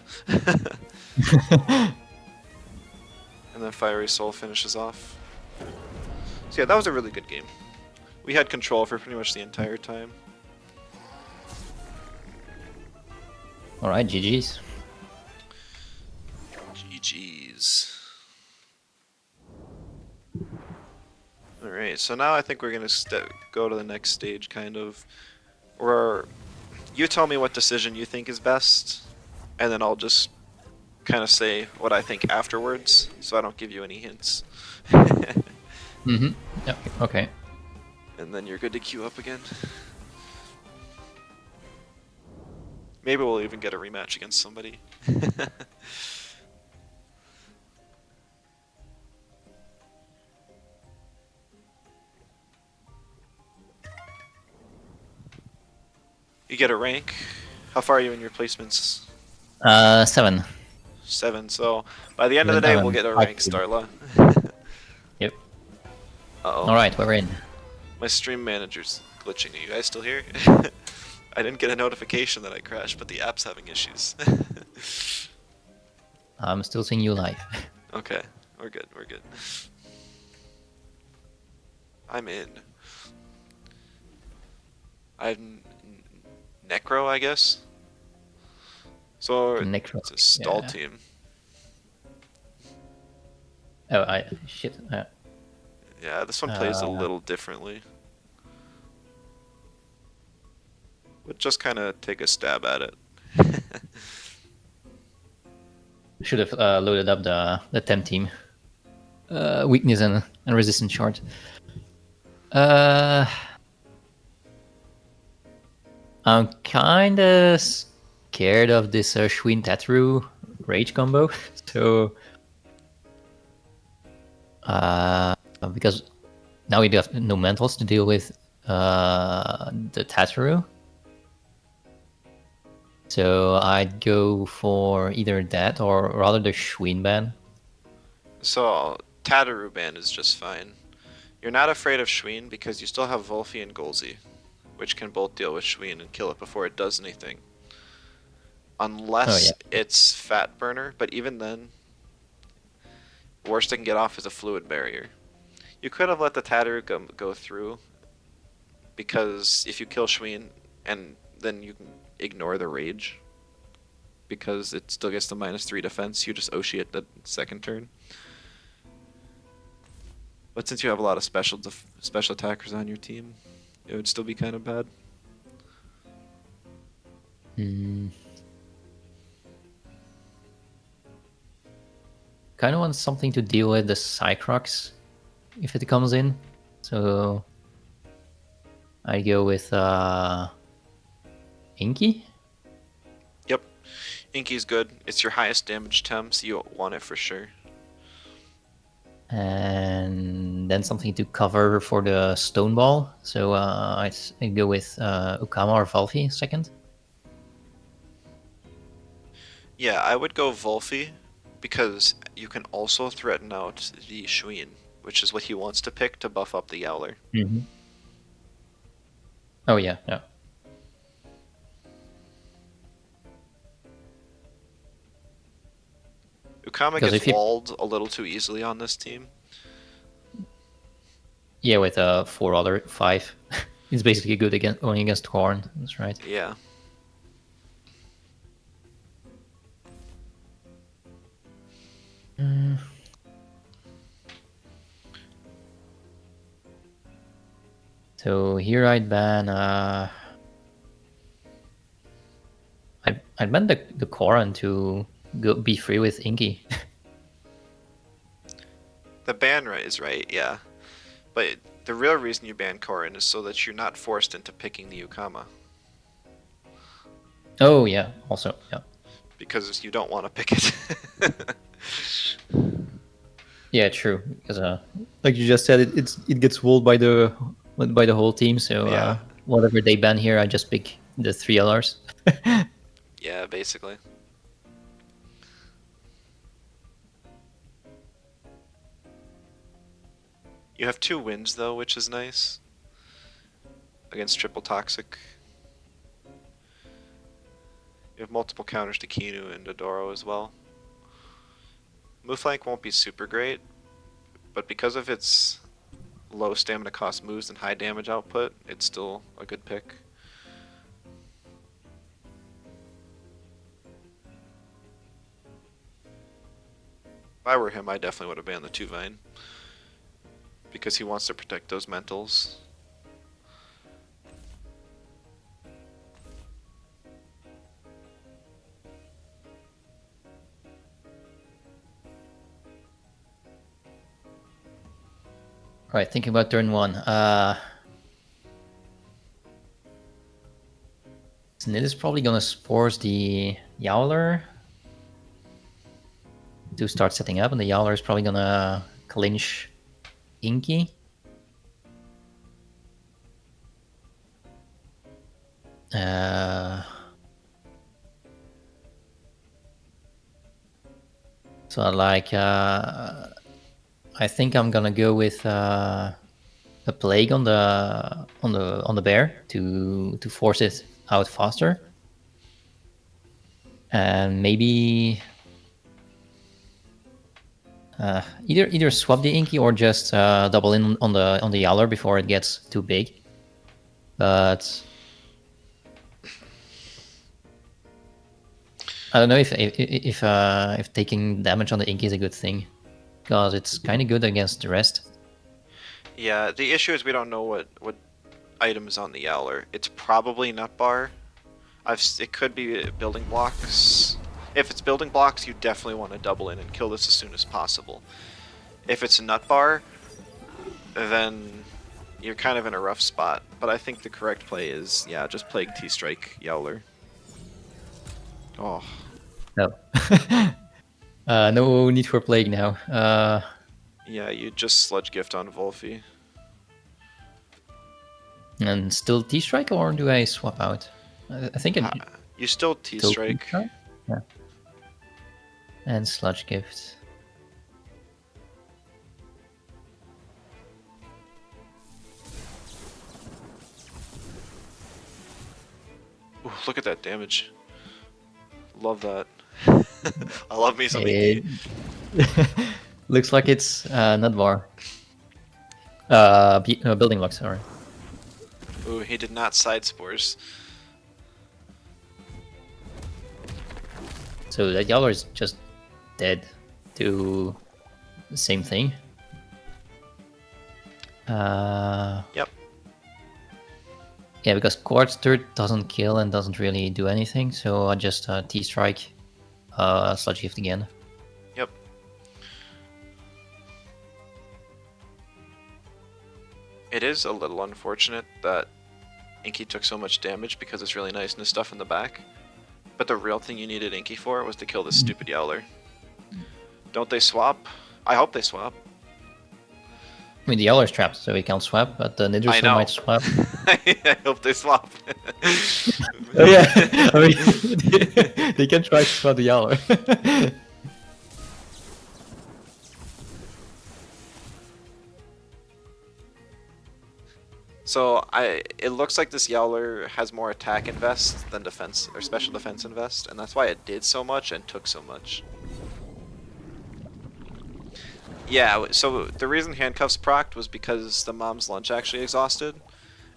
And then Fiery Soul finishes off. So yeah, that was a really good game. We had control for pretty much the entire time. Alright, GG's. GG's. Alright, so now I think we're going to go to the next stage, kind of. Where you tell me what decision you think is best, and then I'll just kind of say what I think afterwards, so I don't give you any hints. Mm-hmm. Yep, okay. And then you're good to queue up again. Maybe we'll even get a rematch against somebody. You get a rank. How far are you in your placements? 7. 7. So by the end of the day, we'll get a rank, Starla. Yep. Uh-oh. Alright, we're in. My stream manager's glitching. Are you guys still here? I didn't get a notification that I crashed, but the app's having issues. I'm still seeing you live. Okay, we're good, we're good. I'm in. I'm Necro, I guess? So Necro. it's a stall Yeah. team. Oh, shit. Yeah, this one plays a little differently. But just kind of take a stab at it. Should have loaded up the Temtem weakness and resistance chart. I'm kinda scared of this Schwinn Tatru rage combo. So because now we do have no mentals to deal with the Tataru. So I'd go for either that or rather the Schween ban. So Tataru ban is just fine. You're not afraid of Schween because you still have Wolfie and Golzy, which can both deal with Schween and kill it before it does anything. Oh Unless yeah. it's Fat Burner, but even then, worst it can get off is a Fluid Barrier. You could have let the Tataru go through, because if you kill Schween, and then you can ignore the Rage, because it still gets the -3 defense, you just Oshi it the second turn. But since you have a lot of special attackers on your team, it would still be kind of bad. Kind of want something to deal with the Cycrox if it comes in. So I go with Inky. Yep, Inky's good. It's your highest damage Tem, so you want it for sure. And then something to cover for the Stone Ball. So I'd go with Ukama or Valvi second. Yeah, I would go Wolfie, because you can also threaten out the Schween, which is what he wants to pick to buff up the Yowler. Mm-hmm. Oh yeah, yeah. Ukama Because gets walled a little too easily on this team. Yeah, with 4 other 5. It's basically good against only against Corn. That's right. Yeah. So here I'd ban I'd ban the Corn to be free with Inky. The ban right is right, yeah. But the real reason you ban Korin is so that you're not forced into picking the Ukama. Oh yeah, also yeah. Because you don't want to pick it. Yeah, true. Because like you just said, it gets walled by the whole team. So Yeah. whatever they ban here, I just pick the 3 LRs. Yeah, basically. You have 2 wins though, which is nice. Against triple toxic. You have multiple counters to Kinu and Dodoro as well. Mooflank won't be super great, but because of its low stamina cost moves and high damage output, it's still a good pick. If I were him, I definitely would have banned the 2 Vine. Because he wants to protect those mentals. Alright, thinking about turn 1. Snid is probably gonna Spores the Yowler to start setting up, and the Yowler is probably gonna clinch Inky. So I think I'm gonna go with a plague on the bear to force it out faster, and maybe either swap the Inky or just double in on the Yowler before it gets too big. But I don't know if taking damage on the Inky is a good thing, because it's kind of good against the rest. Yeah, the issue is we don't know what item is on the Yowler. It's probably Nut Bar. It could be building blocks. If it's building blocks, you definitely want to double in and kill this as soon as possible. If it's a Nut Bar, then you're kind of in a rough spot. But I think the correct play is, yeah, just Plague T-Strike Yowler. Oh. No. No need for plague now. Yeah, you just sludge gift on Volphy. And still T-Strike, or do I swap out? I think I You still still T-Strike. T-Strike. Yeah. And Sludge Gift. Ooh, look at that damage. Love that. I love me some It Inky. looks like it's Nudvar. Building block, sorry. Ooh, he did not side spores. So that Yowler is just dead to the same thing. Yep. Yeah, because Quartz Dirt doesn't kill and doesn't really do anything, so I just T-Strike, Sludge Gift again. Yep. It is a little unfortunate that Inky took so much damage because it's really nice and his stuff in the back. But the real thing you needed Inky for was to kill this stupid Yowler. Don't they swap? I hope they swap. I mean, the Yowler's trapped, so he can't swap, but the Nidosul might swap. I hope they swap. Oh yeah, I mean, they can try to swap the Yowler. So it looks like this Yowler has more attack invest than defense or special defense invest, and that's why it did so much and took so much. Yeah, so the reason Handcuffs procced was because the Mom's Lunch actually exhausted.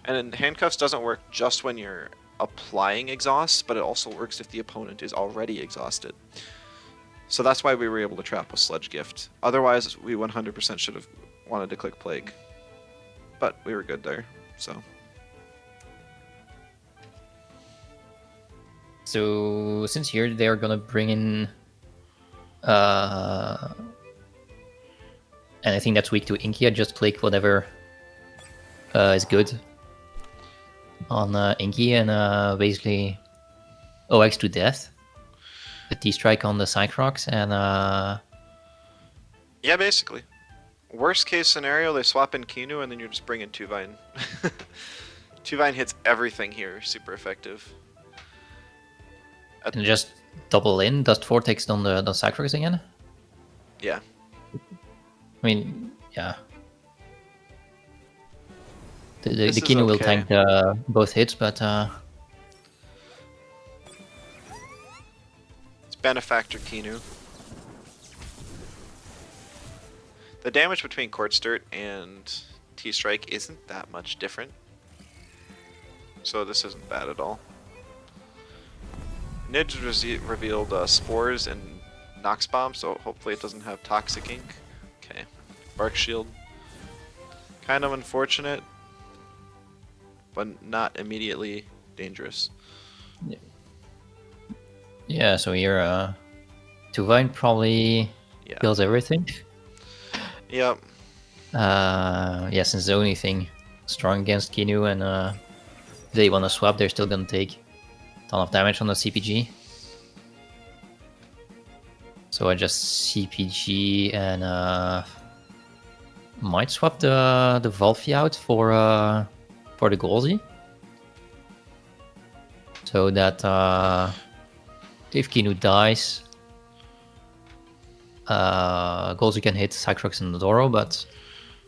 And Handcuffs doesn't work just when you're applying exhaust, but it also works if the opponent is already exhausted. So that's why we were able to trap with Sludge Gift. Otherwise, we 100% should have wanted to click Plague. But we were good there, so. So since here they're gonna bring in anything that's weak to Inky, I just click whatever is good on Inky and basically OX to death. The T-Strike on the Cyclops and Yeah, basically. Worst case scenario, they swap in Kinu and then you're just bringing Tuvine. Tuvine hits everything here, super effective. and just double in Dust Vortex on the Cyclops again. Yeah. I mean, yeah. The This is Kinu will okay. tank both hits, but It's Benefactor Kinu. The damage between Quartz Dirt and T-Strike isn't that much different. So this isn't bad at all. Nidge revealed Spores and Nox Bomb, so hopefully it doesn't have Toxic Ink. Okay. Bark Shield. Kind of unfortunate, but not immediately dangerous. yeah. So here, Tuvine probably kills everything. Yep. Yeah, since the only thing strong against Kinu and if they want to swap, they're still gonna take a ton of damage on the CPG. So I just CPG and might swap the Volphy out for the Golzy. So that if Kinu dies, Golzy can hit Cyclops and Doro, but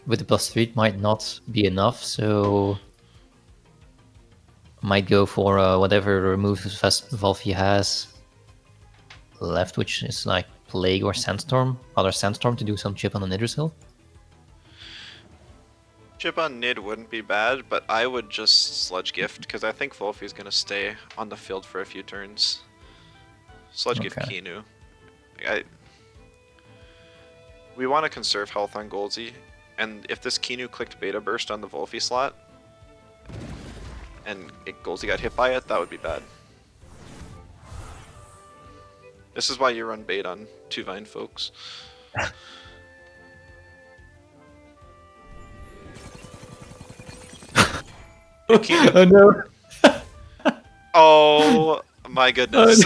with the +3 it might not be enough, so might go for whatever moves Volphy has left, which is like Plague or Sandstorm, other Sandstorm to do some chip on the Nidosul. Chip on Nid wouldn't be bad, but I would just Sludge Gift, because I think Volphy's going to stay on the field for a few turns. Sludge Gift Kinu. We want to conserve health on Golzy, and if this Kinu clicked Beta Burst on the Volphy slot, and Golzy got hit by it, that would be bad. This is why you run bait on Tuvine, folks. Oh no! Oh my goodness.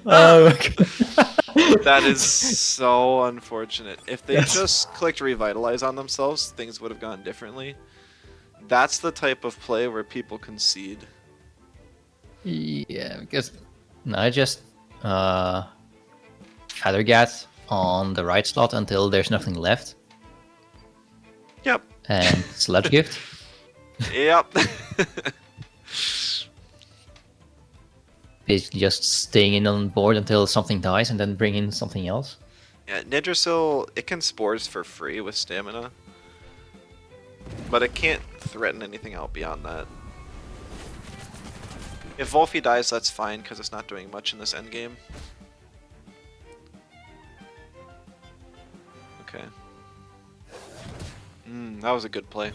Oh my god. That is so unfortunate. If they Yes. just clicked revitalize on themselves, things would have gone differently. That's the type of play where people concede. Yeah, because no, I just Feathergat on the right slot until there's nothing left, Yep. and Sludge Gift. Yep. Basically just staying in on board until something dies and then bring in something else. Yeah, Nidrasil, it can spores for free with stamina. But it can't threaten anything out beyond that. If Wolfie dies, that's fine, because it's not doing much in this endgame. Okay. That was a good play.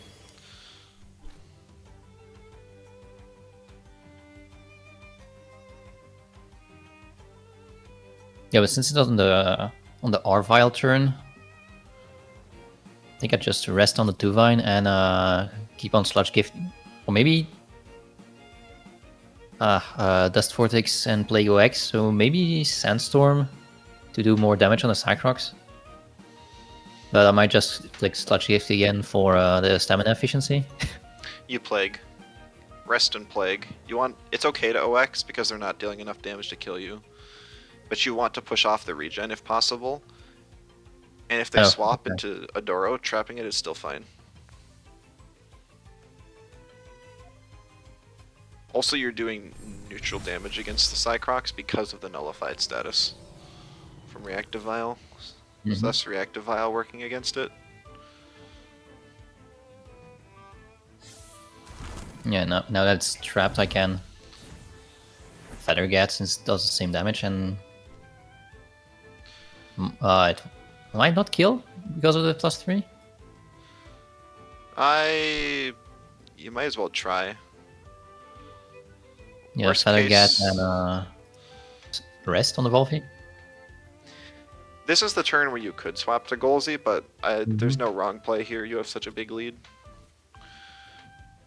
Yeah, but since it's on the Arvile turn, I think I just rest on the Tuvine and keep on Sludge Gift, or maybe Dust Vortex and Plague OX. So maybe Sandstorm to do more damage on the Cycrocs. But I might just click Sludge Gift again for the stamina efficiency. You Plague. Rest and Plague. It's okay to OX because they're not dealing enough damage to kill you. But you want to push off the regen if possible. And if they swap into Adoro, trapping it is still fine. Also, you're doing neutral damage against the Cycrocs because of the nullified status from Reactive Vial. So that's Reactive Vial working against it. Yeah, now that it's trapped, I can Feathergat since it does the same damage, and it might not kill because of the +3. You might as well try. Yeah, Worst Feathergat case- and rest on the Wolfie. This is the turn where you could swap to Golzy, but there's no wrong play here. You have such a big lead.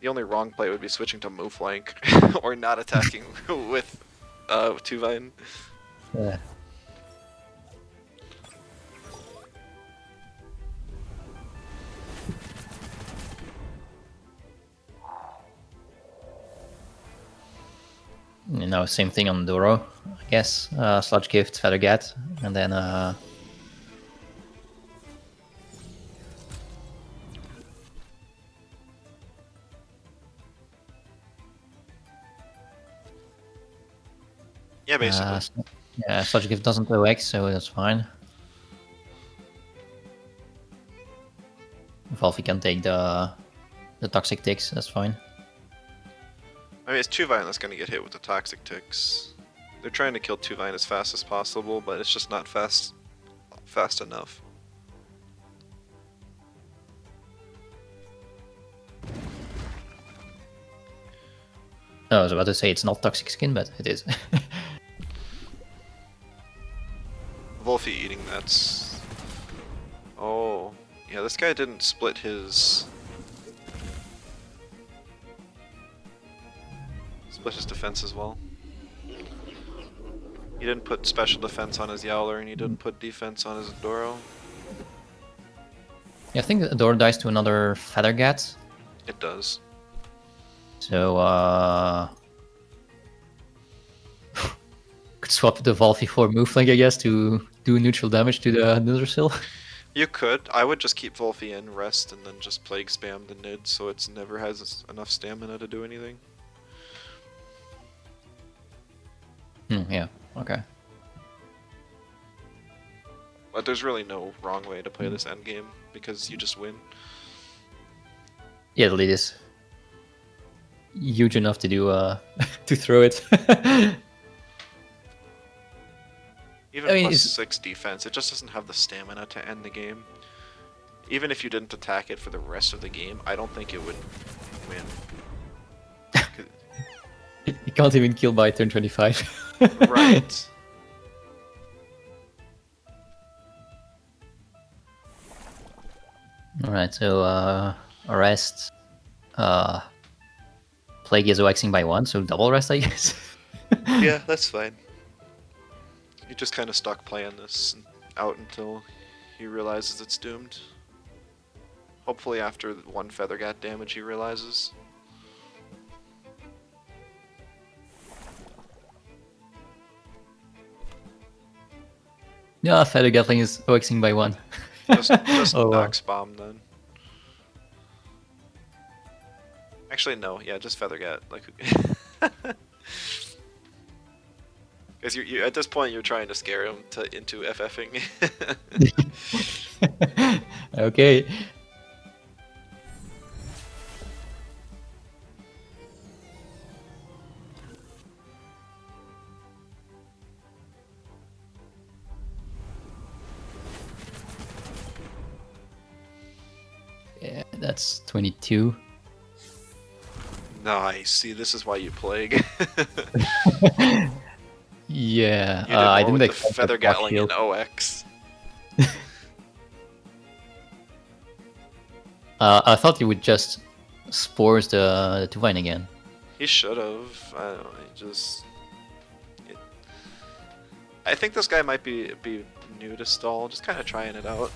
The only wrong play would be switching to move flank or not attacking with Tuvine. Yeah. You know, same thing on Doro, I guess. Sludge Gift, Feathergat, and then Yeah, basically. yeah, Sludge Gift doesn't OX, so that's fine. Wolfie can take the toxic ticks, that's fine. I mean, it's Tuvine that's going to get hit with the toxic ticks. They're trying to kill Tuvine as fast as possible, but it's just not fast enough. No, I was about to say it's not toxic skin, but it is. Wolfie eating that's... Oh, yeah, this guy didn't split his... defense as well. He didn't put special defense on his Yowler, and he didn't put defense on his Adoro. Yeah, I think Adoro dies to another Feathergat. It does. So, could swap the Wolfie for Movelink, I guess, to do neutral damage to the Nidrasil. You could. I would just keep Wolfie in, rest, and then just Plague spam the Nid so it never has enough stamina to do anything. Yeah, okay. But there's really no wrong way to play this endgame, because you just win. Yeah, the lead is huge enough to do to throw it. Even I mean, plus 6 defense, it just doesn't have the stamina to end the game. Even if you didn't attack it for the rest of the game, I don't think it would win. You can't even kill by turn 25. Right. Alright, so arrest. Plague is waxing by 1, so double rest, I guess. Yeah, that's fine. He just kind of stuck playing this out until he realizes it's doomed. Hopefully after one Feathergat damage he realizes. Yeah, Feather Gatling is OXing by 1. Just Oh, wow. Nox Bomb then. Actually, no. Yeah, just Feathergat. Like, because you at this point you're trying to scare him into FFing. Okay. Yeah, that's 22. Nice. See, this is why you plague. Yeah, You did I more didn't with the expect Feather that block Gatling shield. and OX. I thought he would just spores the Tuvine again. He should have. I don't know. He just. I think this guy might be new to stall. Just kind of trying it out.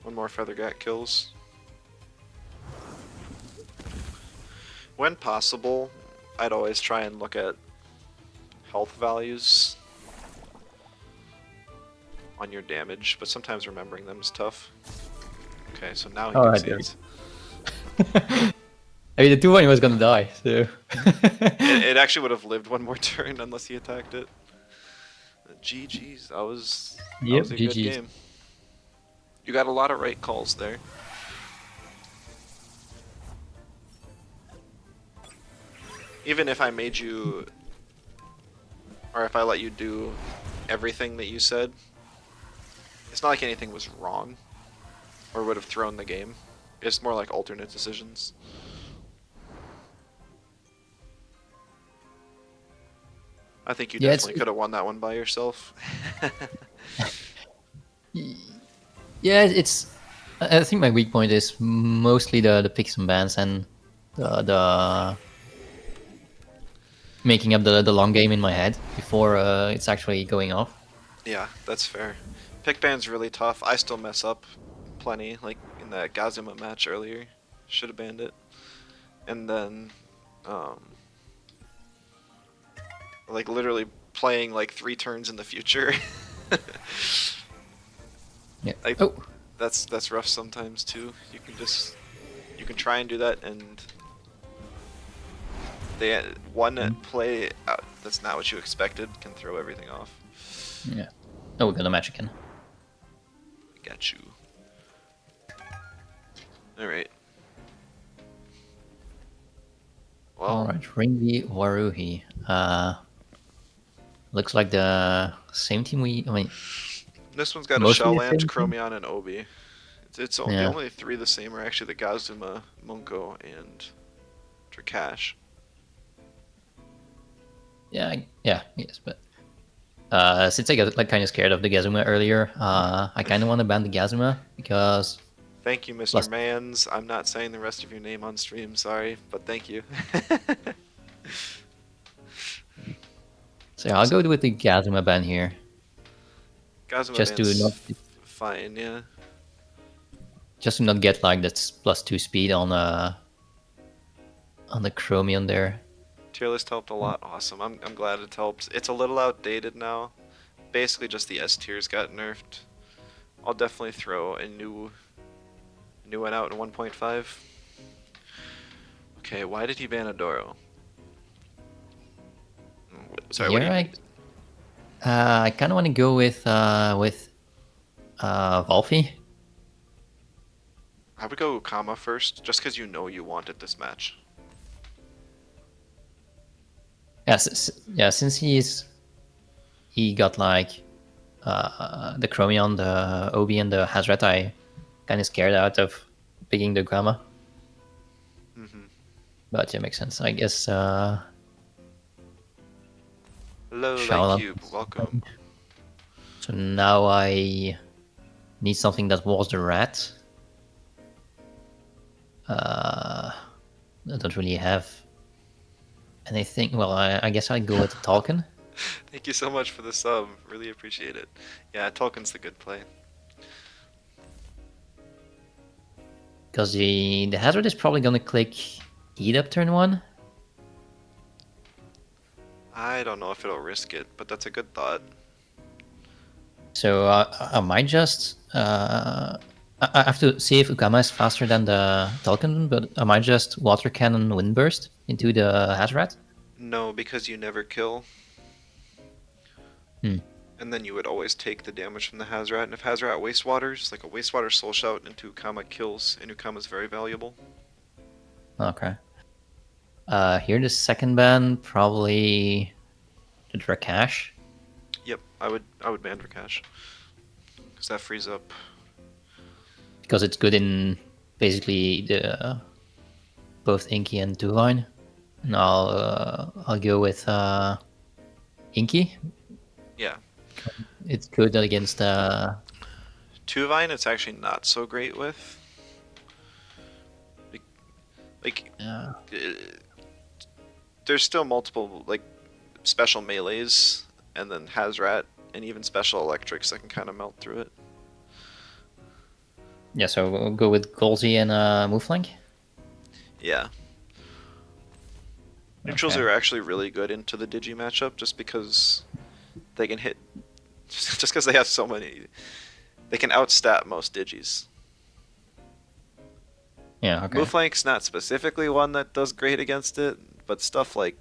One more Feathergat kills. When possible, I'd always try and look at health values on your damage, but sometimes remembering them is tough. Okay, so now he Alright, succeeds. I mean, the Tuvine was gonna die, so. It actually would have lived one more turn unless he attacked it. GG's, that was Yep, a good GG's. game. You got a lot of right calls there. Even if I made you, or if I let you do everything that you said, it's not like anything was wrong, or would have thrown the game. It's more like alternate decisions. I think you definitely could have won that one by yourself. Yeah, it's. I think my weak point is mostly the picks and bans and the making up the long game in my head before it's actually going off. Yeah, that's fair. Pick ban's really tough. I still mess up plenty, like in that Gazuma match earlier. Should have banned it. And then, like literally playing like 3 turns in the future. Yeah. Like, Oh. that's rough sometimes too. You can try and do that, and one play that's not what you expected can throw everything off. Yeah. Oh, we're gonna match again. Got you. All right. Well, Alright, Ringy Waruhi. Looks like the same team I mean, this one's got a mostly Shell the Land, same team? Chromion, and Obi. The Yeah. only 3 the same are actually the Gazuma, Munko, and Drakash. Yeah, yes, but since I got like kind of scared of the Gazuma earlier, I kind of want to ban the Gazuma because Thank you, Mr. Plus- Mans. I'm not saying the rest of your name on stream, sorry, but thank you. so I'll go with the Gazuma ban here. Gazuma Just to Ban's not fine, yeah. just to not get like that +2 speed on the Chromion there. Tier list helped a lot. Awesome. I'm glad it helped. It's a little outdated now. Basically, just the S tiers got nerfed. I'll definitely throw a new one out in 1.5. Okay, why did he ban Adoro? Sorry, what do you mean? I kind of want to go with Volphy. I would go Kama first, just because you know you wanted this match. Yeah, since he got like the Chromion, the Obi, and the Hazret, I kind of scared out of picking the Gamma. But yeah, makes sense. I guess. Hello, Shaolin. Lightcube. Welcome. So now I Need something that was the rat. I don't really have anything. Well, I guess I'd go with the Tolkien. Thank you so much for the sub. Really appreciate it. Yeah, Tolkien's the good play. Because the Hazard is probably going to click Eat Up turn 1. I don't know if it'll risk it, but that's a good thought. So I might just... I have to see if Ukama is faster than the Tolkien, but I might just Water Cannon Windburst into the Hazrat. No, because you never kill. Hmm. And then you would always take the damage from the Hazrat. And if Hazrat wastewaters, like a wastewater soul shout into Ukama kills, and Ukama's very valuable. Okay. Here the second ban, probably the Drakash. Yep, I would ban Drakash. Because that frees up. Because it's good in basically the both Inky and Two-Line. And I'll go with Inky. Yeah. It's good against Two-Vine it's actually not so great with. Like, there's still multiple, like, special melees, and then Hazrat, and even special electrics that can kind of melt through it. Yeah, so we'll go with Golzy and Mooflank. Yeah. Neutrals Okay. are actually really good into the Digi matchup just because they can hit. Just because they have so many. They can outstat most Digis. Yeah, okay. Mooflank's not specifically one that does great against it, but stuff like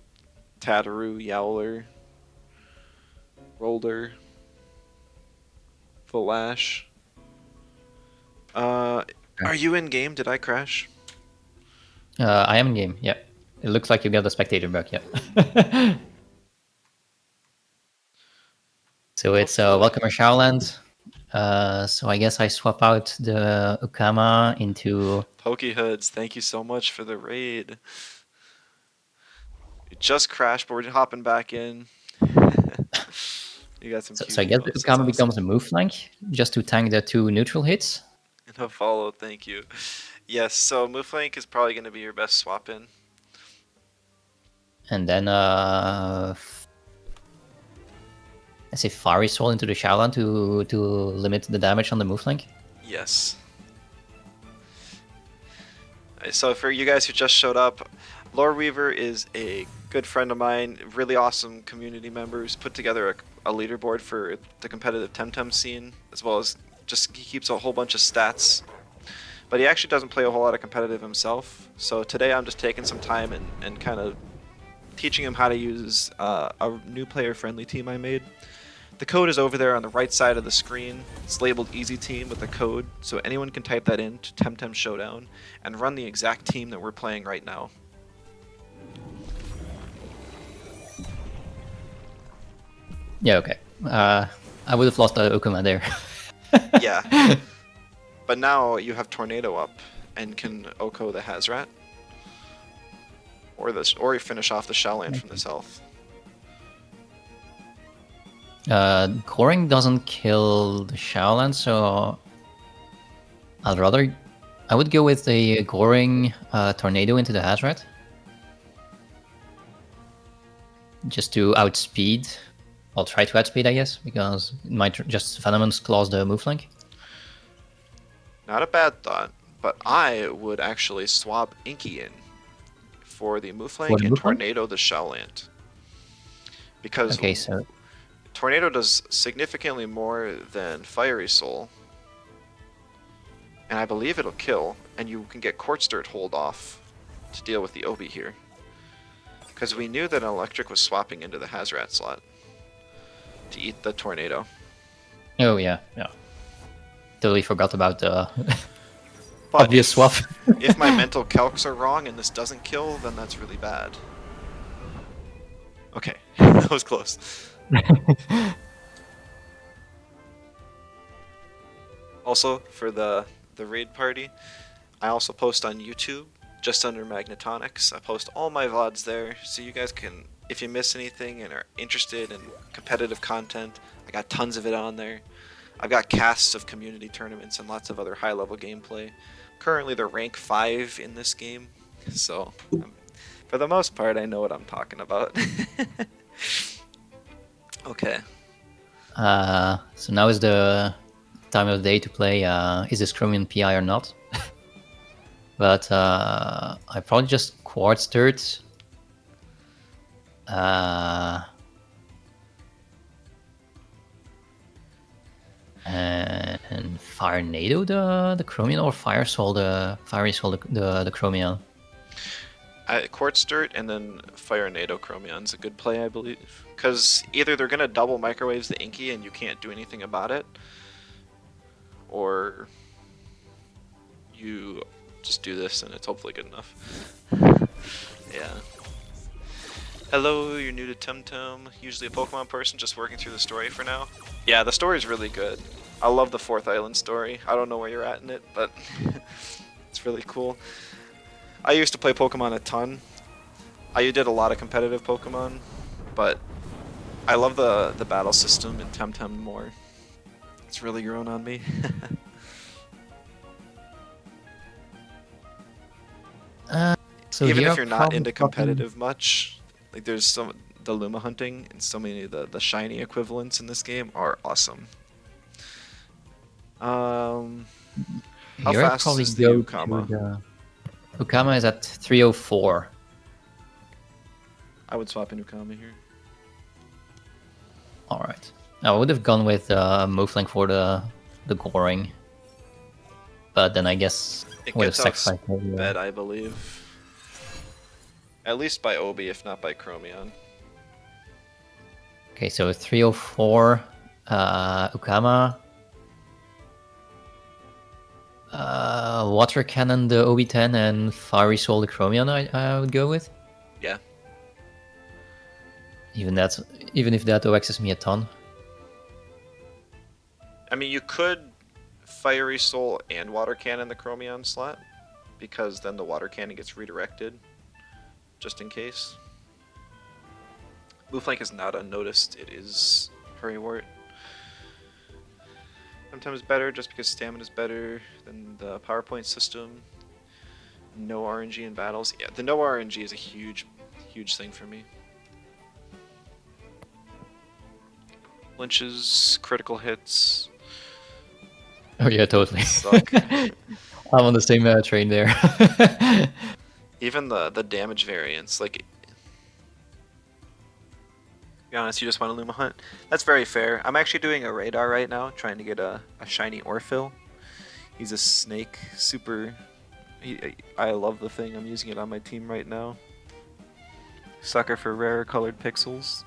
Tataru, Yowler, Rolder, Flash. Are you in game? Did I crash? I am in game, yeah. It looks like you got the spectator bug, yeah. So it's Welcome to Showland. So I guess I swap out the Ukama into... Pokehoods, thank you so much for the raid. It just crashed, but we're hopping back in. You got some So I guess the Ukama becomes a move flank, just to tank the 2 neutral hits. And a follow, thank you. Yes, so move flank is probably going to be your best swap in. And then I say Fiery Soul into the Shaolan to limit the damage on the move flank. Yes. So for you guys who just showed up, Loreweaver is a good friend of mine, really awesome community members, put together a leaderboard for the competitive Temtem scene, as well as just he keeps a whole bunch of stats. But he actually doesn't play a whole lot of competitive himself, so today I'm just taking some time and kind of teaching him how to use a new player-friendly team I made. The code is over there on the right side of the screen. It's labeled Easy Team with the code, so anyone can type that in to Temtem Showdown and run the exact team that we're playing right now. Yeah, okay. I would have lost the Ukama there. Yeah. But now you have Tornado up and can Oko the Hazrat. Or you finish off the Shellland from the south. Coring doesn't kill the Shaolan, so I would go with the Goring Tornado into the Hazrat. Just to outspeed. I'll try to outspeed, I guess, because it might just Venomous claws the move flank. Not a bad thought, but I would actually swap Inky in for the move flank and Tornado the Shellland. Because okay, so Tornado does significantly more than Fiery Soul. And I believe it'll kill, and you can get Quartz Dirt hold off to deal with the Obi here. Because we knew that an Electric was swapping into the Hazrat slot to eat the Tornado. Oh yeah. Totally forgot about the obvious swap. If my mental calcs are wrong and this doesn't kill, then that's really bad. Okay, that was close. Also, for the raid party, I also post on YouTube, just under Magnetonics. I post all my VODs there, so you guys can, if you miss anything and are interested in competitive content, I got tons of it on there. I've got casts of community tournaments and lots of other high-level gameplay. Currently, they're rank 5 in this game, so for the most part, I know what I'm talking about. Okay. So now is the time of day to play. Is this Chromium PI or not? But I probably just Quartz Dirt. And Fire Nado the Chromium, or Fire Soul the Chromium. Quartz Dirt and then Fire NATO Chromion's a good play, I believe. Because either they're going to double microwaves the Inky and you can't do anything about it, or you just do this and it's hopefully good enough. Yeah. Hello, you're new to Temtem. Usually a Pokemon person, just working through the story for now. Yeah, the story's really good. I love the 4th Island story. I don't know where you're at in it, but it's really cool. I used to play Pokemon a ton. I did a lot of competitive Pokemon, but I love the battle system in Temtem more. It's really grown on me. So even here if you're not probably into competitive much, like there's the Luma hunting and so many of the shiny equivalents in this game are awesome. How here I'd fast probably is the go Ukama? to Ukama is at 304. I would swap in Ukama here. All right. I would have gone with Moveflank for the goring, but then I guess It would have gets out sacrificed. bed, I believe. At least by Obi, if not by Chromion. Okay, so 304 Ukama. Water Cannon the OB10 and Fiery Soul the Chromion I would go with. Yeah. Even if that OXs me a ton. I mean, you could Fiery Soul and Water Cannon the Chromion slot, because then the Water Cannon gets redirected, just in case. Mooflank is not unnoticed, it is Hurry Wart. Sometimes better just because stamina is better than the PowerPoint system. No RNG in battles. Yeah, the no RNG is a huge thing for me. Lynches, critical hits. Oh yeah, totally. Suck. I'm on the same train there. Even the damage variance, like, to be honest, you just want to Luma Hunt. That's very fair. I'm actually doing a radar right now, trying to get a shiny Orphill. He's a snake, super... I love the thing. I'm using it on my team right now. Sucker for rare colored pixels.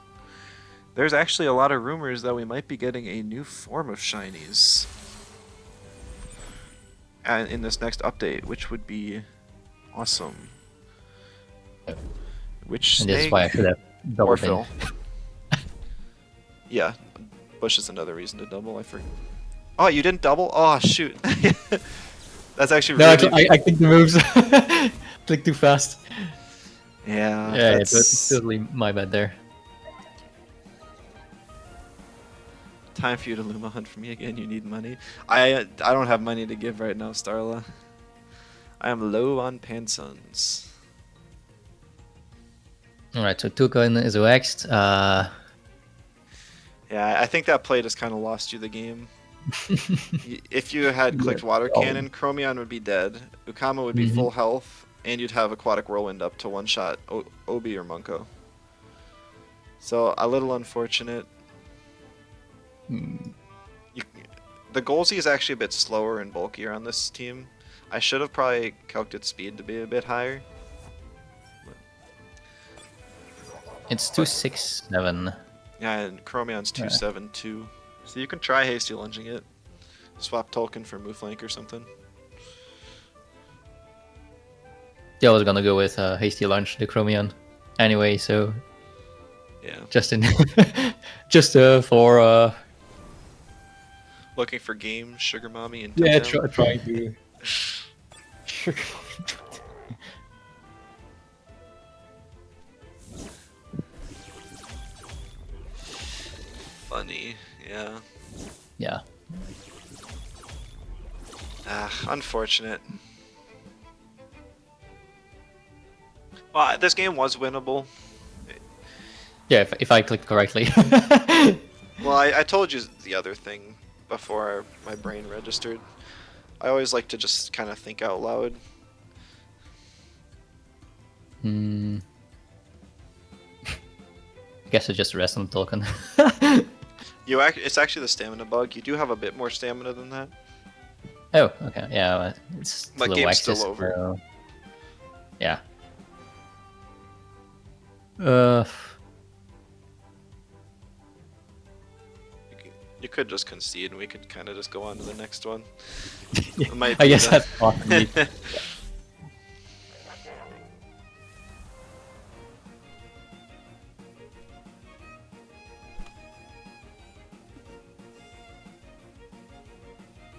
There's actually a lot of rumors that we might be getting a new form of shinies in this next update, which would be awesome. Which snake? And this is why I should have doubled Orphill. Yeah, Bush is another reason to double. I forget. Oh, you didn't double? Oh, shoot. That's actually really... No, I clicked the moves. Clicked too fast. Yeah, Yeah, that's... it's totally my bad there. Time for you to Luma Hunt for me again. You need money. I don't have money to give right now, Starla. I am low on Pansons. Alright, so Tukan is waxed. Yeah, I think that play just kind of lost you the game. If you had clicked Water Cannon, Chromion would be dead, Ukama would be full health, and you'd have Aquatic Whirlwind up to one-shot Obi or Munko. So, a little unfortunate. The Golzy is actually a bit slower and bulkier on this team. I should have probably calculated its speed to be a bit higher. It's 267. Yeah, and Chromion's 272. So you can try hasty lunging it. Swap Tolkien for Mooflank or something. Yeah, I was gonna go with Hasty Lunge, the Chromion. Anyway, so... Yeah. Just for... Looking for games, Sugar Mommy, and Yeah, Temtem. trying to... Funny, yeah. Yeah. Unfortunate. Well, this game was winnable. Yeah, if I clicked correctly. Well, I told you the other thing before my brain registered. I always like to just kind of think out loud. I guess I just rest on the token. It's actually the stamina bug. You do have a bit more stamina than that. Oh, okay. Yeah, well, it's My low game's access, still over. so... Yeah. You could just concede and we could kind of just go on to the next one. Yeah, Might I be guess the- that's possibly.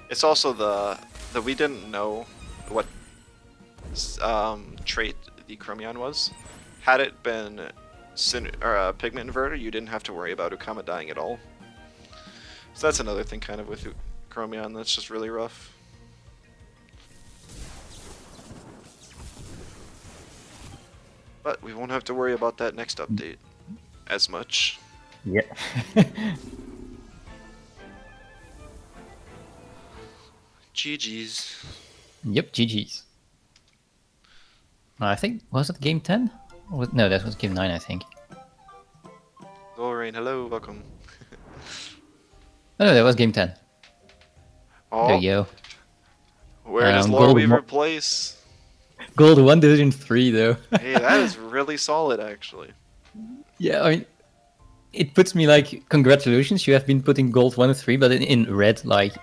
It's also the we didn't know what trait the Chromion was. Had it been Pigment Inverter, you didn't have to worry about Ukama dying at all. So that's another thing kind of with Chromion that's just really rough. But we won't have to worry about that next update as much. Yeah. GG's. Yep, GG's. I think, was it game 10? No, that was game 9, I think. Rain, hello, welcome. Oh, no, that was game 10. Oh, There you go. where does gold Loreweaver place? Gold 1 Division 3, though. Hey, that is really solid, actually. Yeah, I mean, it puts me like, congratulations, you have been putting gold 1 and 3, but in red, like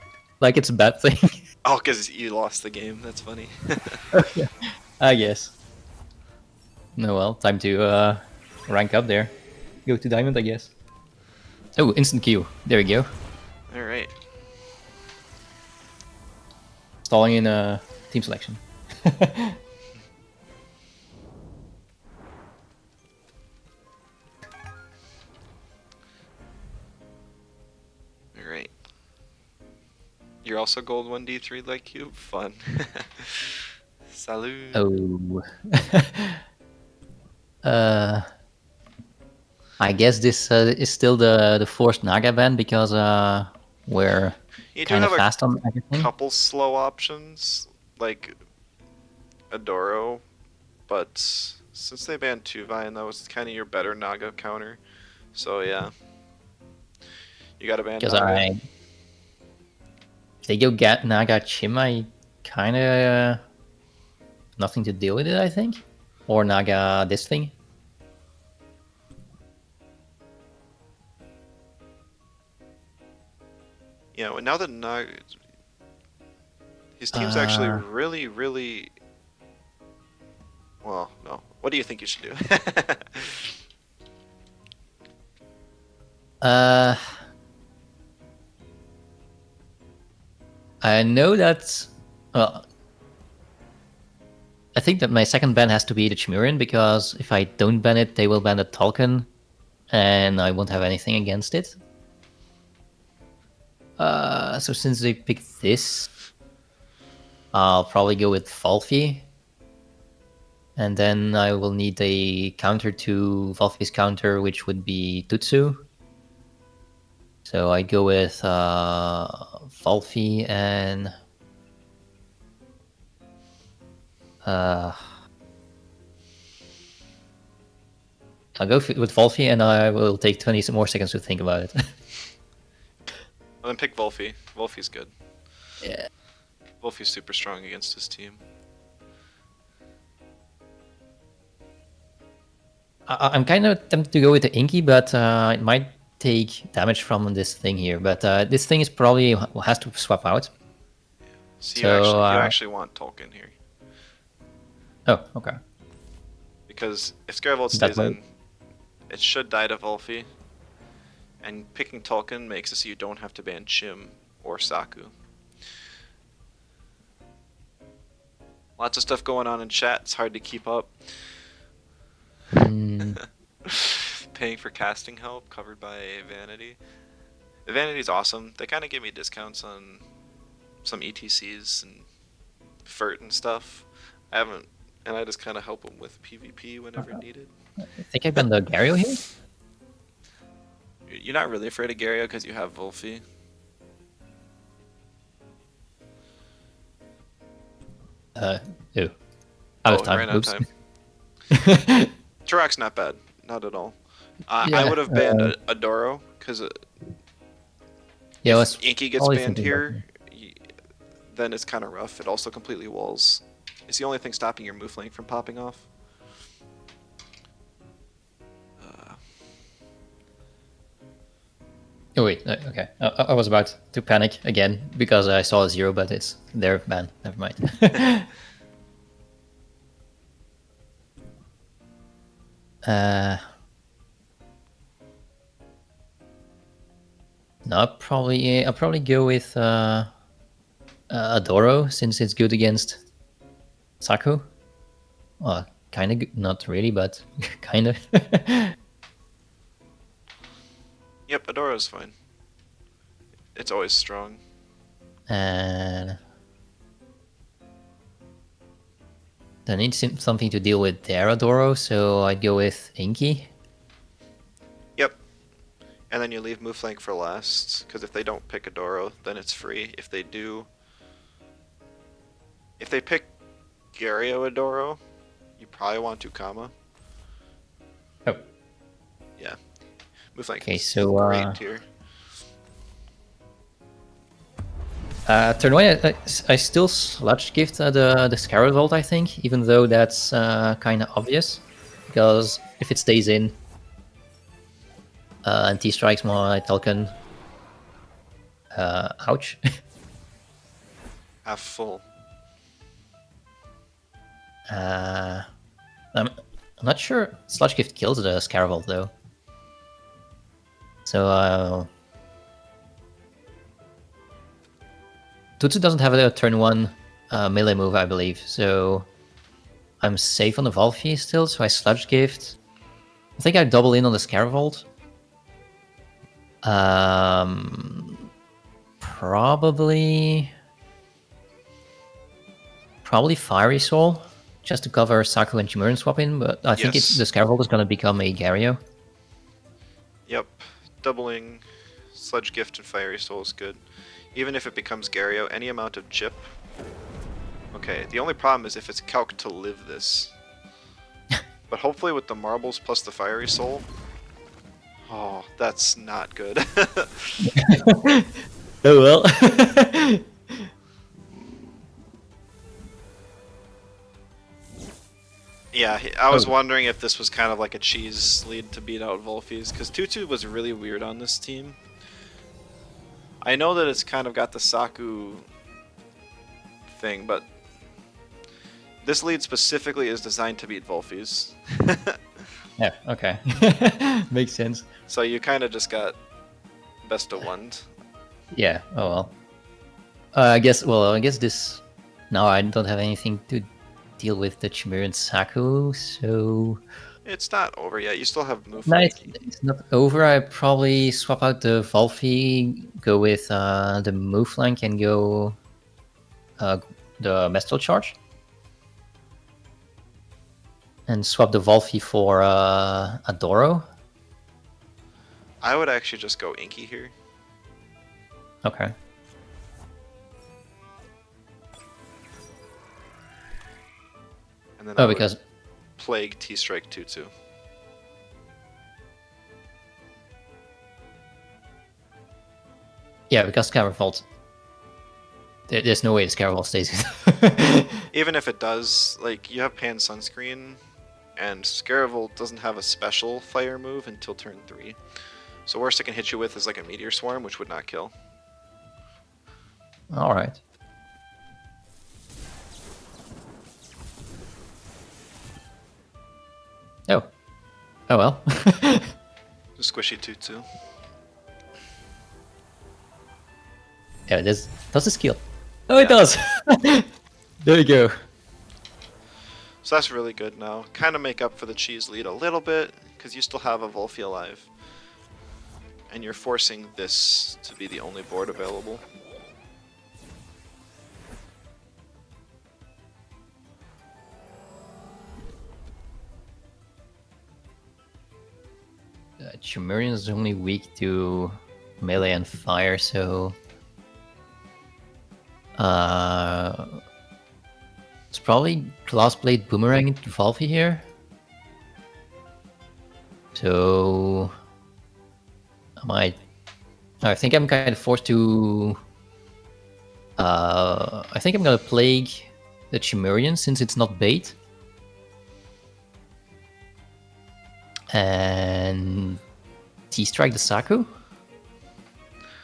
it's a bad thing. Oh, because you lost the game. That's funny. Yeah, I guess. No, well, time to rank up there. Go to diamond, I guess. Oh, instant queue. There we go. All right. Stalling in team selection. All right. You're also gold 1d3 like you? Fun. Salud. Oh. I guess this is still the forced Naga ban because we're You do kind of have fast on a everything. couple slow options, like Adoro, but since they banned Tuvine, that was kind of your better Naga counter. So yeah. You gotta ban Because Naga. if they go get Naga Chim, I kind of nothing to deal with it, I think, or Naga this thing. Yeah, well, now that Naga... His team's actually really, really... Well, no. What do you think you should do? I know that. Well, I think that my second ban has to be the Chimerian because if I don't ban it, they will ban the Tolkien, and I won't have anything against it. So since they picked this, I'll probably go with Volfi. And then I will need a counter to Volfi's counter, which would be Tutsu. So I go with Volfi and... I'll go with Volfi and I will take 20 more seconds to think about it. Well, then pick Volfi. Volfi's good. Yeah. Volfi's super strong against his team. I'm kind of tempted to go with the Inky, but it might take damage from this thing here. But this thing is probably has to swap out. So So, you actually want Tolkien here. Oh, okay. Because if Scarevolt That stays way. in, it should die to Volfi. And picking Tolkien makes it so you don't have to ban Chim or Saku. Lots of stuff going on in chat. It's hard to keep up. Paying for casting help covered by Vanity. Vanity's awesome. They kind of give me discounts on some ETCs and FERT and stuff. I haven't, and I just kind of help them with PvP whenever needed. I think I banned the Gario here. You're not really afraid of Gario because you have Volphy. Oh. Out of time. Ran out of Oops. time. Turok's not bad. Not at all. I Yeah, would have banned Adoro because yeah, I was Inky gets always banned thinking about here, then it's kind of rough. It also completely walls. It's the only thing stopping your move link from popping off. Oh wait, okay. I was about to panic again because I saw a 0, but it's their ban. Never mind. No, I'll probably go with Adoro since it's good against Saku. Well, kind of, not really, but kind of. Yep, Adoro's fine. It's always strong. And I need something to deal with their Adoro, so I'd go with Inky. Yep. And then you leave move flank for last, because if they don't pick Adoro, then it's free. If they do... If they pick Gario Adoro, you probably want Tukama. Oh. Yeah. Move flank Okay, is so great tier. turn 1, I still sludge gift the Scarab Vault, I think, even though that's kind of obvious, because if it stays in and T strikes my Talcon, ouch. Half full. I'm not sure sludge gift kills the Scarab Vault though. So Tutsu doesn't have a turn 1 melee move, I believe, so I'm safe on the Valfi still, so I Sludge Gift. I think I double in on the Scaravolt. Probably Fiery Soul, just to cover Saku and Chimuran swap in, but I think the Scaravolt is going to become a Gario. Yep. Doubling Sludge Gift and Fiery Soul is good. Even if it becomes Gario, any amount of chip. Okay, the only problem is if it's calc to live this. But hopefully with the marbles plus the Fiery Soul... Oh, that's not good. Oh well. Yeah, I was wondering if this was kind of like a cheese lead to beat out Volfies, because Tutu was really weird on this team. I know that it's kind of got the Saku thing, but this lead specifically is designed to beat Volfies. Yeah, okay. Makes sense. So you kind of just got best of one. Yeah, oh well. I guess this... Now I don't have anything to deal with the Chimuran Saku, so... It's not over yet. You still have move. No, it's not over. I probably swap out the Volfi, go with the move flank, and go the Mestal Charge. And swap the Volfi for Adoro. I would actually just go Inky here. Okay. And then because Plague T-Strike Tutu. Yeah, because Scaravolt. There's no way the Scaravolt stays in. Even if it does, like, you have Pan Sunscreen, and Scaravolt doesn't have a special fire move until turn 3. So worst it can hit you with is like a Meteor Swarm, which would not kill. Alright. Oh. Oh well. Squishy Tutu. Yeah, does this kill? Oh, it does! There you go. So that's really good now. Kind of make up for the cheese lead a little bit, because you still have a Volfi alive. and you're forcing this to be the only board available. Chimerian is only weak to melee and fire, so it's probably Glass Blade Boomerang into Valvi here. So I think I'm kind of forced to. I think I'm gonna Plague the Chimerian since it's not bait. And T-Strike the Saku?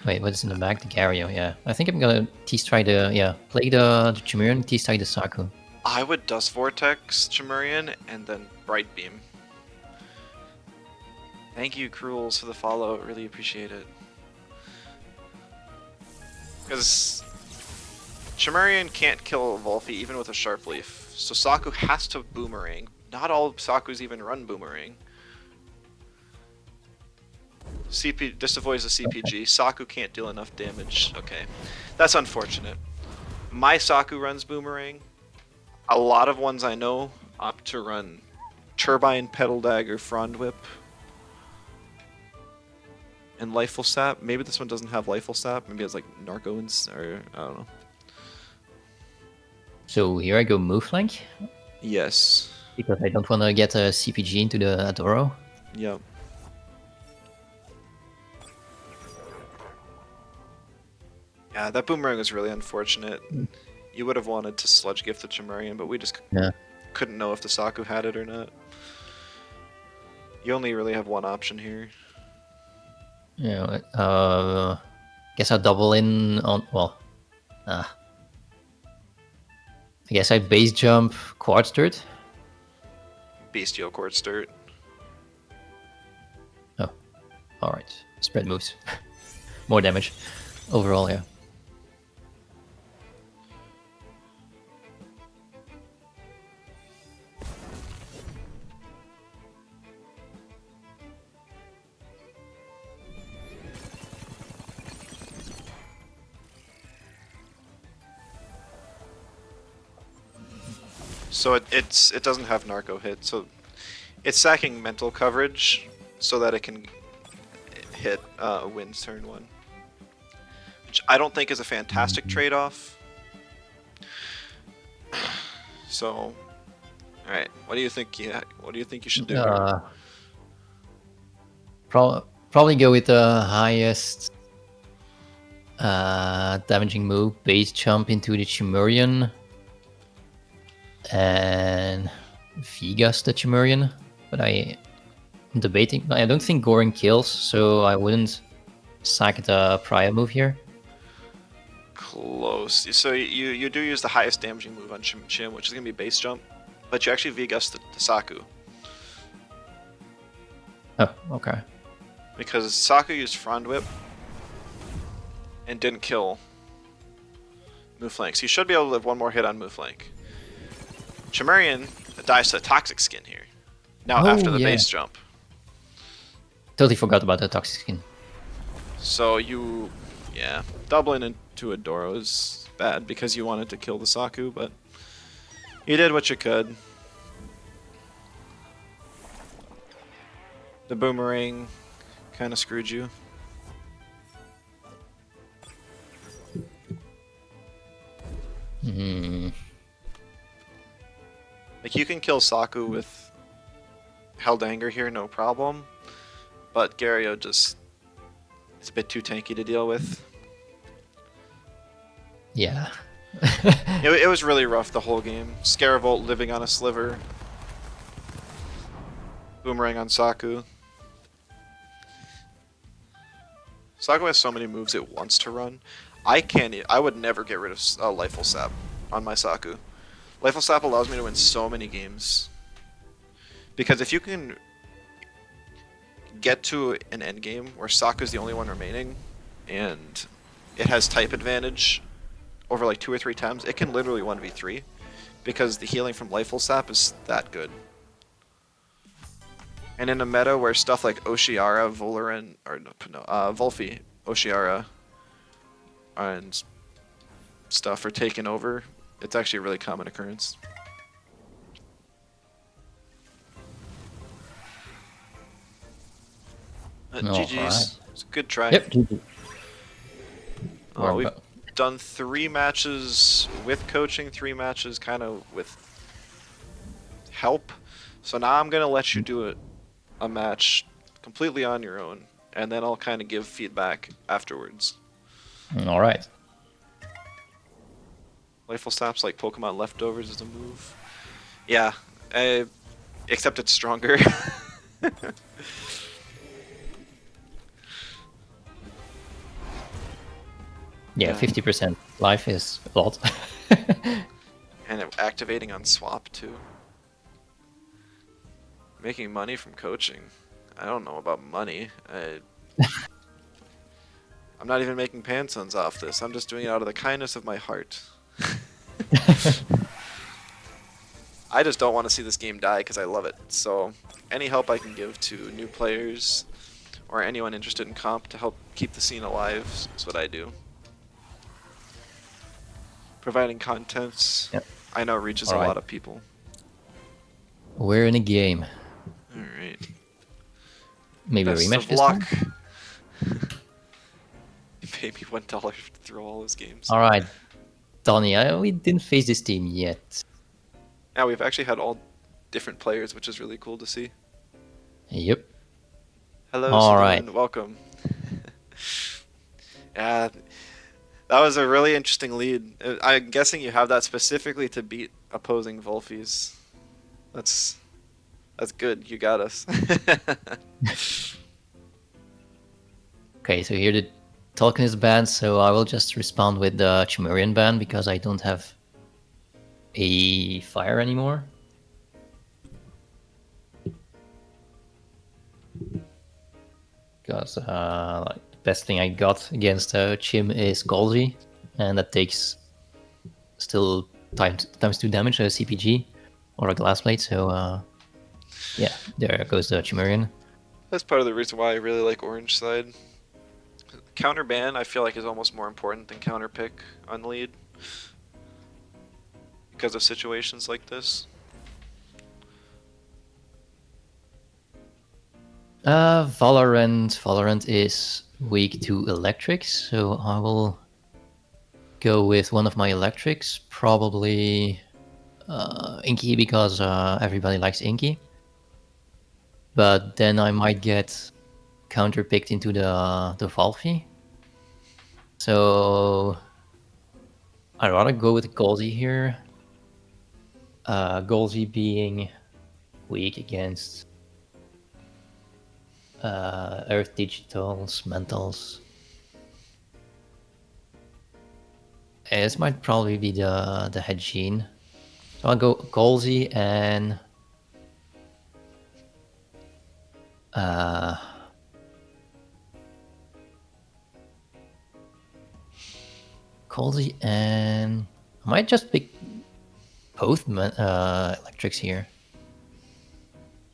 Wait, what is in the back? The Gario, yeah. I think I'm gonna T-Strike the, play the Chimerian, T-Strike the Saku. I would Dust Vortex Chimerian and then Bright Beam. Thank you, Cruels, for the follow. Really appreciate it. Because Chimerian can't kill Volphy even with a Sharp Leaf. So Saku has to Boomerang. Not all Sakus even run Boomerang. This avoids the CPG. Saku can't deal enough damage. Okay. That's unfortunate. My Saku runs Boomerang. A lot of ones I know opt to run Turbine, Pedal Dagger, Frond Whip, and Lifeful Sap. Maybe this one doesn't have Lifeful Sap. Maybe it has like Narco or I don't know. So here I go move flank. Yes. Because I don't want to get a CPG into the Adoro. Yep. Yeah, that Boomerang was really unfortunate. You would have wanted to Sludge Gift the Chimerian, but we just couldn't know if the Saku had it or not. You only really have one option here. Yeah, guess I'll double in on, I guess I base jump Quartz Dirt. Bestial Quartz Dirt. Oh, alright. Spread moves. More damage. Overall, yeah. So it doesn't have Narco hit, so it's sacking mental coverage so that it can hit Wind's turn 1. Which I don't think is a fantastic trade-off. So, alright, what do you think you should do? Probably go with the highest damaging move, base jump into the Chimerian. And Vegas the Chimerian, but I'm debating. I don't think Goring kills, so I wouldn't sack the Prior move here. Close. So you do use the highest damaging move on Chim, which is gonna be base jump, but you actually Vegas the Saku. Oh, okay. Because Saku used Frond Whip and didn't kill Mooflank, so you should be able to live one more hit on Mooflank. Chimerian dies to a Toxic Skin here. Now after the base jump. Totally forgot about the Toxic Skin. So doubling into a Doro is bad because you wanted to kill the Saku, but you did what you could. The Boomerang kind of screwed you. Like, you can kill Saku with Held Anger here, no problem. But Gario just is a bit too tanky to deal with. Yeah. It was really rough the whole game. Scaravolt living on a sliver. Boomerang on Saku. Saku has so many moves it wants to run. I would never get rid of Lifeful Sap on my Saku. Lifeful Sap allows me to win so many games. Because if you can get to an endgame where Saku's the only one remaining, and it has type advantage over like 2 or 3 times, it can literally 1v3. Because the healing from Lifeful Sap is that good. And in a meta where stuff like Oshiara, Voloran, or no, Volfi, Oshiara, and stuff are taken over, it's actually a really common occurrence. All right. GG's. It's a good try. Yep. GG. We've done 3 matches with coaching, 3 matches kind of with help. So now I'm gonna let you do a match completely on your own, and then I'll kind of give feedback afterwards. All right. Playful Stops like Pokemon Leftovers is a move. Yeah, except it's stronger. Yeah, 50% life is a lot. And activating on swap too. Making money from coaching. I don't know about money. I'm not even making pansons off this. I'm just doing it out of the kindness of my heart. I just don't want to see this game die because I love it. So any help I can give to new players or anyone interested in comp to help keep the scene alive is what I do. Providing contents, Yep. I know reaches a lot of people. We're in a game. Alright. Maybe Best a rematch of this luck. time? You paid me $1 through all his games. All right, Donnie, we didn't face this team yet. Now we've actually had all different players, which is really cool to see. Yep. Hello, All Saloon. right. Welcome. Yeah, that was a really interesting lead. I'm guessing you have that specifically to beat opposing Volfies. That's good. You got us. Okay, so here the Tolkien is banned, so I will just respond with the Chimerian ban because I don't have a fire anymore. Because like, the best thing I got against Chim is Golgi, and that takes still times 2 damage, a CPG or a glass plate. So yeah, there goes the Chimerian. That's part of the reason why I really like Orange side. Counter ban I feel like is almost more important than counter pick on lead because of situations like this. Valorant is weak to electrics, so I will go with one of my electrics, probably Inky, because everybody likes Inky. But then I might get counterpicked into the Valvi. So I'd rather go with Golzi here. Golzi being weak against Earth Digitals, Mentals. This might probably be the head gene. So I'll go Golzi and Golzi, and I might just pick both electrics here.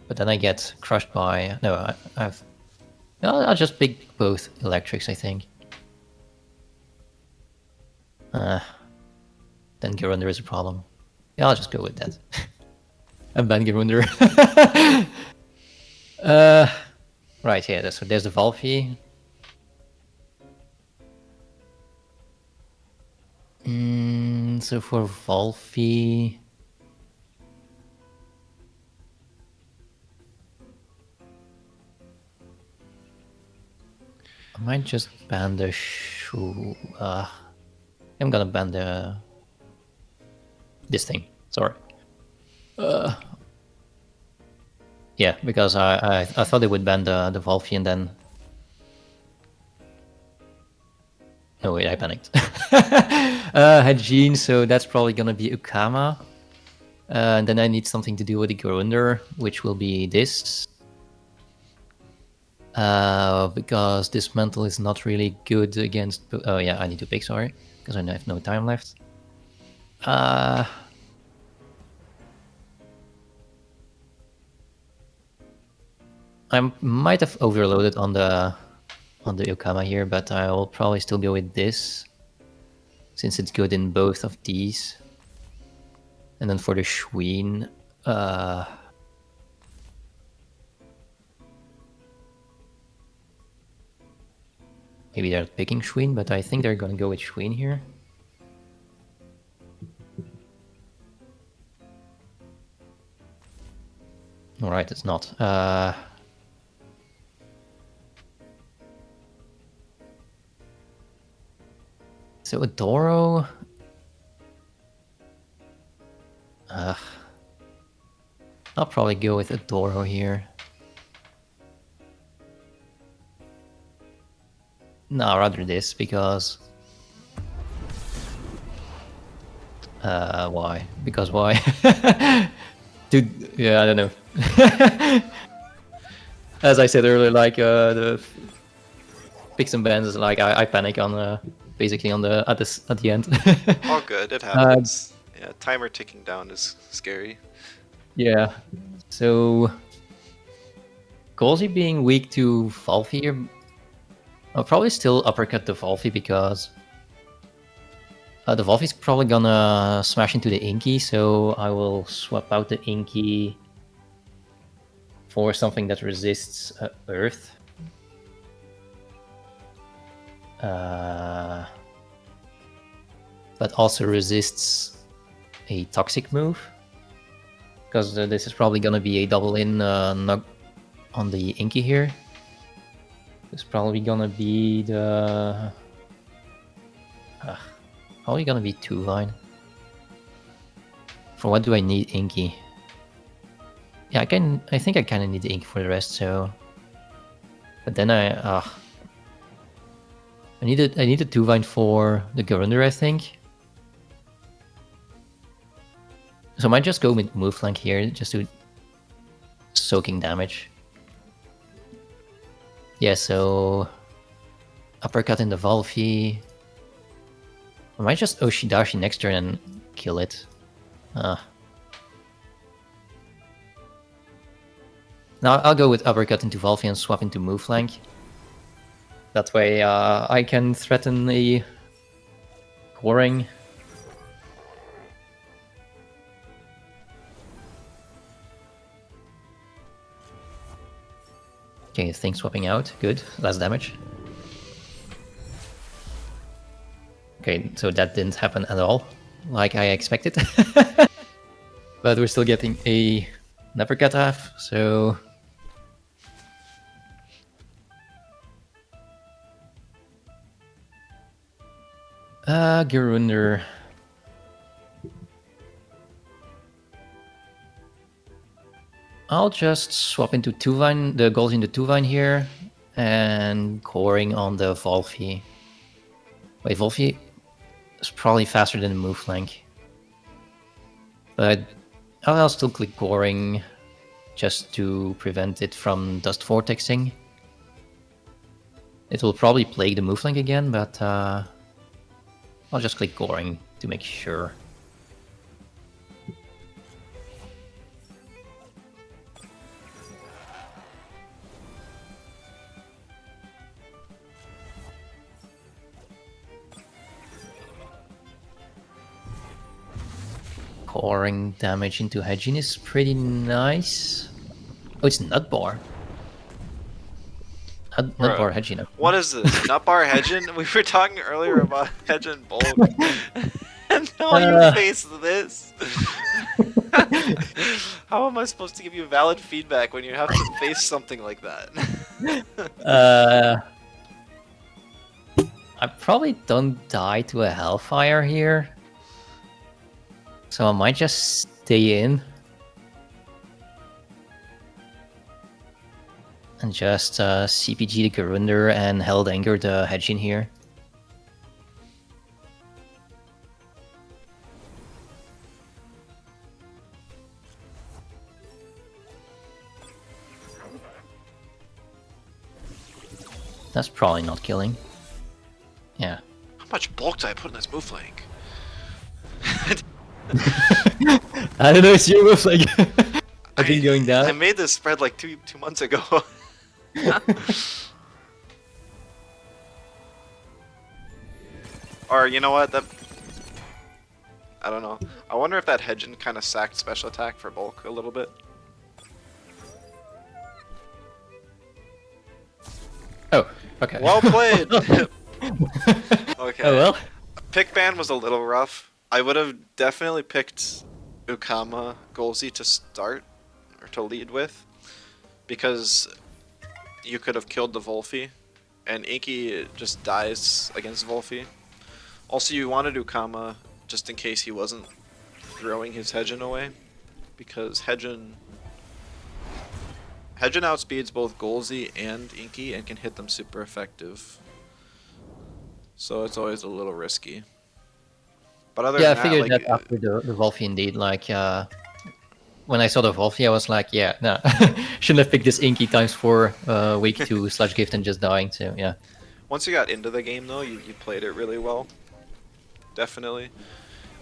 But then I get crushed by... No, I'll just pick both electrics, I think. Then Gerunder is a problem. Yeah, I'll just go with that. And ban Gerunder. Right, yeah, so there's the Valvi. So for Valvi... I might just ban the shoe. I'm gonna ban this thing. Sorry. Yeah, because I thought they would ban the Valvi and then. No wait, I panicked. Had Jean, so that's probably gonna be Ukama. And then I need something to do with the Garunder, which will be this. Because this mental is not really good against... Oh yeah, I need to pick, sorry. Because I have no time left. I might have overloaded on the Okama here, but I'll probably still go with this since it's good in both of these. And then for the Schween, maybe they're picking Schween, but I think they're gonna go with Schween here. Alright, it's not. So Adoro. I'll probably go with Adoro here. No, rather this, because... why? Because why? Dude, yeah, I don't know. As I said earlier, like, the picks and bans is like, I panic on, basically on the, at the end. All good, it happens. Yeah, timer ticking down is scary. Yeah, so... Golzi being weak to Valfi here, I'll probably still uppercut the Valfi because the Valfi's probably gonna smash into the Inky, so I will swap out the Inky for something that resists Earth. But also resists a toxic move, because this is probably gonna be a double in knock on the Inky here. It's probably gonna be the... probably gonna be 2-line. For what do I need Inky? Yeah, I think I kinda need the Inky for the rest, so... But then I need a 2-line for the Garunder, I think. So I might just go with move flank here, just to soaking damage. Yeah, so uppercut in the Valfi. I might just Oshidashi next turn and kill it. Now I'll go with uppercut into Valfi and swap into move flank. That way I can threaten a Goring. Okay, thing swapping out. Good. Less damage. Okay, so that didn't happen at all, like I expected. But we're still getting a uppercut half, so... Garunder. I'll just swap into 2-line, the goals into 2-line here, and coring on the Valfi. Wait, Valfi is probably faster than the move flank. But I'll still click coring just to prevent it from dust vortexing. It will probably plague the move flank again, but I'll just click coring to make sure. Coring damage into Hedging is pretty nice. Oh, it's Nutbar. Nutbar Hedging. What is this? Nutbar Hedging? We were talking earlier about Hedging bulk. And now you face this? How am I supposed to give you valid feedback when you have to face something like that? I probably don't die to a Hellfire here. So I might just stay in. And just CPG the Garunder and Held Anger the Hedging here. That's probably not killing. Yeah. How much bulk did I put in this move flank? I don't know, it's your move flank. I think going down. I made this spread like two months ago. Or you know what? That I don't know. I wonder if that Hedgen kind of sacked special attack for bulk a little bit. Oh, okay. Well played. Okay. Oh well. Pick ban was a little rough. I would have definitely picked Ukama Golzi to start or to lead with, because you could have killed the Volphy, and Inky just dies against Volphy. Also, you wanted Ukama just in case he wasn't throwing his Hedgen away, because Hedgen outspeeds both Golzi and Inky and can hit them super effective. So it's always a little risky. But other Yeah, I than figured that, that after the Wolfie indeed. Like, when I saw the Wolfie, I was like, yeah, no, shouldn't have picked this Inky times 4 week 2 slash gift and just dying. So yeah. once you got into the game though, you played it really well. Definitely.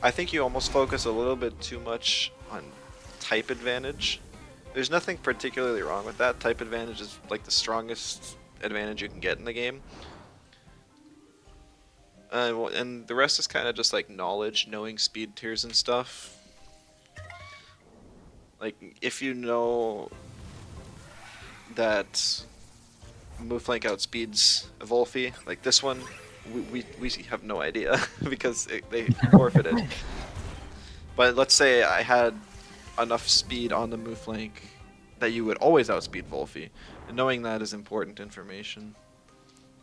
I think you almost focus a little bit too much on type advantage. There's nothing particularly wrong with that. Type advantage is like the strongest advantage you can get in the game. And the rest is kind of just like knowledge, knowing speed tiers and stuff. Like, if you know that Mooflank outspeeds a Volphy, like this one, we have no idea because they forfeited. But let's say I had enough speed on the Mooflank that you would always outspeed Volphy, and knowing that is important information.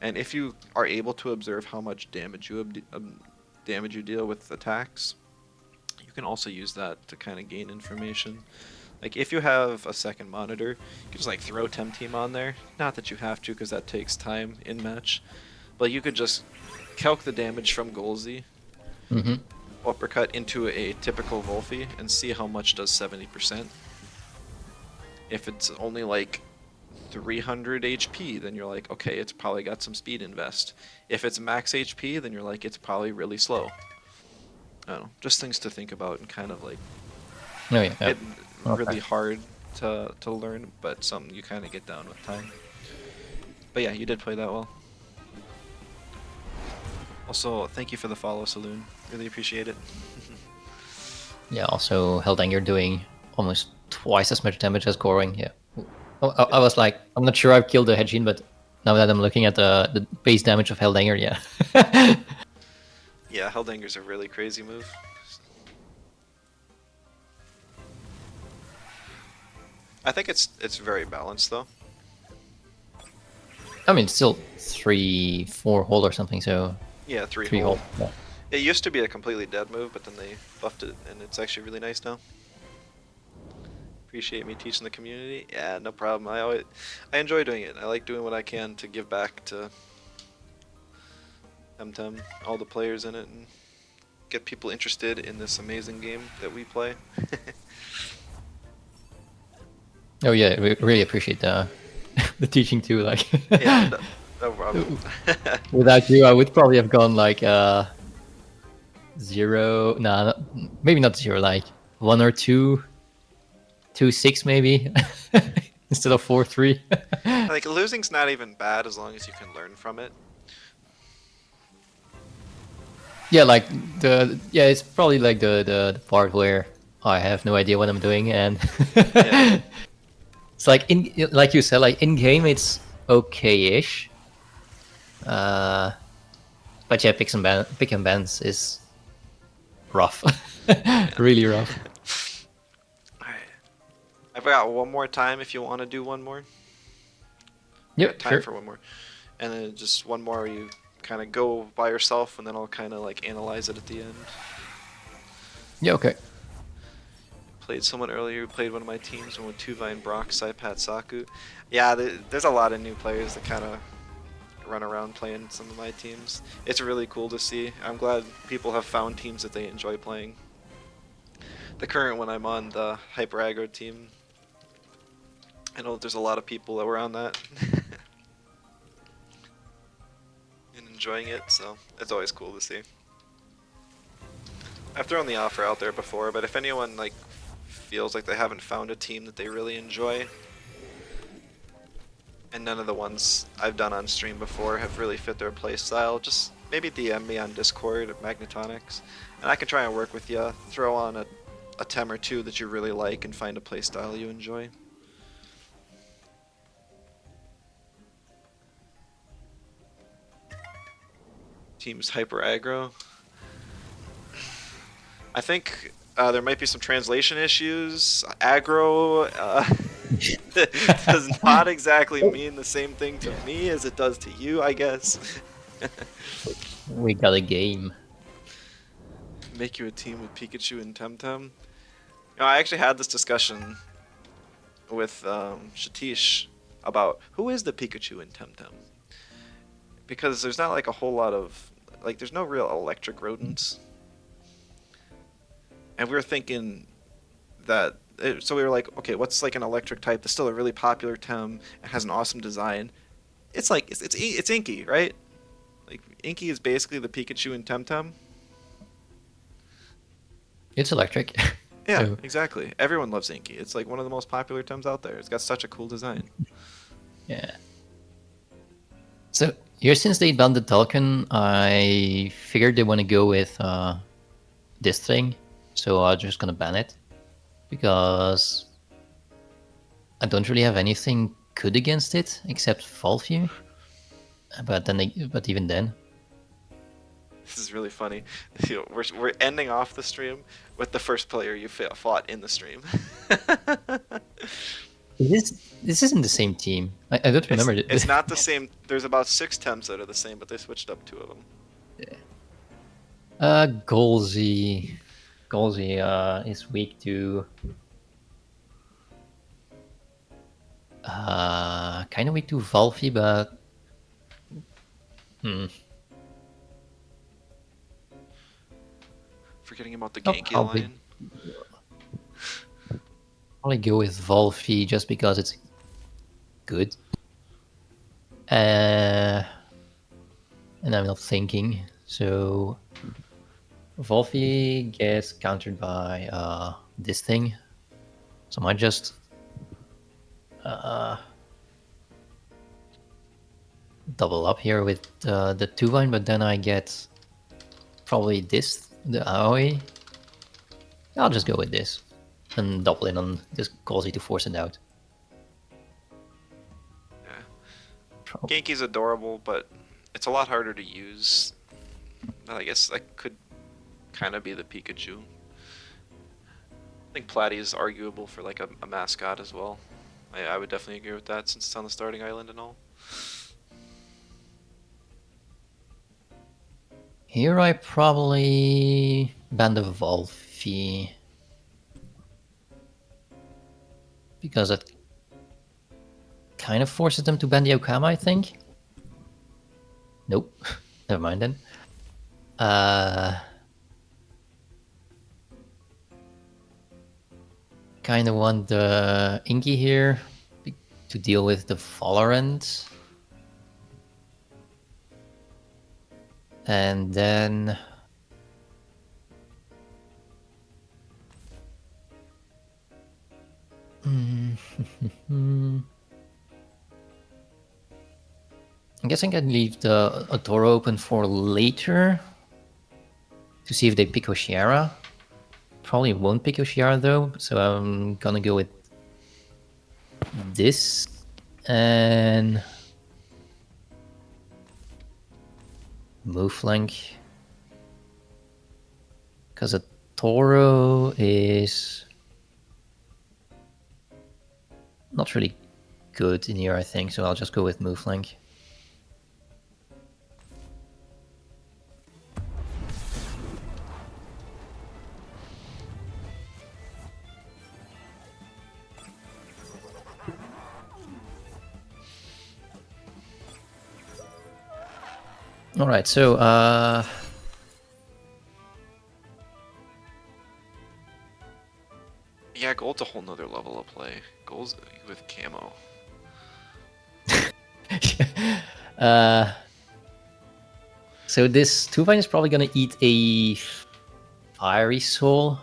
And if you are able to observe how much damage you deal with attacks, you can also use that to kind of gain information. Like, if you have a second monitor, you can just like throw Temtem on there. Not that you have to, because that takes time in match. But you could just calc the damage from Golzi, uppercut into a typical Volphy, and see how much does 70%. If it's only like 300 HP, then you're like, okay, it's probably got some speed invest. If it's max HP, then you're like, it's probably really slow. I don't know, just things to think about and kind of like really hard to learn, but something you kind of get down with time. But yeah, you did play that well. Also, thank you for the follow, Saloon. Really appreciate it. Yeah, also Helldanger doing almost twice as much damage as Goring. Yeah. I was like, I'm not sure I've killed the Hedgin, but now that I'm looking at the base damage of Helldanger, yeah. Yeah, Helldanger's a really crazy move. I think it's very balanced though. I mean, it's still 3-4 hold or something, so yeah, 3 hold. Yeah. It used to be a completely dead move, but then they buffed it, and it's actually really nice now. Appreciate me teaching the community. Yeah, no problem. I enjoy doing it. I like doing what I can to give back to Temtem, all the players in it, and get people interested in this amazing game that we play. Oh yeah, we really appreciate the teaching too. Like, yeah, no problem. Without you, I would probably have gone like 0. Nah, maybe not 0. Like 1 or 2, 2-6 maybe instead of 4-3. Like, losing's not even bad as long as you can learn from it. Yeah, like it's probably like the part where I have no idea what I'm doing, and Yeah. it's like like you said, like in game it's okay-ish. But yeah, pick and bans is rough, really rough. Alright. I've got one more time if you want to do one more. Yep, time sure. for one more. And then just one more you kind of go by yourself, and then I'll kind of like analyze it at the end. Yeah, okay. Played someone earlier who played one of my teams, one with Tuvine, Brock, Saipat, Saku. Yeah, there's a lot of new players that kind of run around playing some of my teams. It's really cool to see. I'm glad people have found teams that they enjoy playing. The current one I'm on, the Hyper Aggro team, I know there's a lot of people that were on that and enjoying it, so it's always cool to see. I've thrown the offer out there before, but if anyone like feels like they haven't found a team that they really enjoy, And none of the ones I've done on stream before have really fit their playstyle. Just maybe DM me on Discord at Magnetonics, and I can try and work with you. Throw on a tem or two that you really like and find a playstyle you enjoy. Team's hyper aggro. I think there might be some translation issues. Aggro does not exactly mean the same thing to me as it does to you, I guess. We got a game. Make you a team with Pikachu and Temtem. You know, I actually had this discussion with Shatish about who is the Pikachu in Temtem. Because there's not like a whole lot of, like, there's no real electric rodents. And we were thinking that, so we were like, okay, what's like an electric type that's still a really popular Tem and has an awesome design? It's like, it's Inky, right? Like, Inky is basically the Pikachu in Temtem. It's electric. Yeah, So, exactly. Everyone loves Inky. It's like one of the most popular Tems out there. It's got such a cool design. yeah. So here, since they banned the Talcon, I figured they want to go with this thing. So I'm just gonna ban it because I don't really have anything good against it except Volview. But even then, This is really funny. You know, we're ending off the stream with the first player you fought in the stream. this isn't the same team. I don't remember. It's not the same. There's about 6 Tems that are the same, but they switched up 2 of them. Golzy is weak to kind of weak to Volvie, but Forgetting about the Genki line. Probably go with Volvie just because it's good. And I'm not thinking, so Volvie gets countered by this thing. So I might just double up here with the 2-Vine, but then I get probably this, the Aoi. I'll just go with this and double in on this Golzy to force it out. Yeah. Genki's adorable, but it's a lot harder to use. I guess that could kind of be the Pikachu. I think Platy is arguable for like a mascot as well. I would definitely agree with that since it's on the starting island and all. Here I probably ban the Volvie because it kind of forces them to ban the Okama, I think. Nope. Never mind then. Kind of want the Inky here to deal with the Valorant. And then I guess I can leave a door open for later to see if they pick Oshiara. Probably won't pick Oshiara though, so I'm gonna go with this and move flank. Because a Toro is not really good in here, I think, so I'll just go with move flank. All right, so yeah, gold's a whole nother level of play. Gold's with camo. So this 2-Vine is probably gonna eat a Fiery Soul.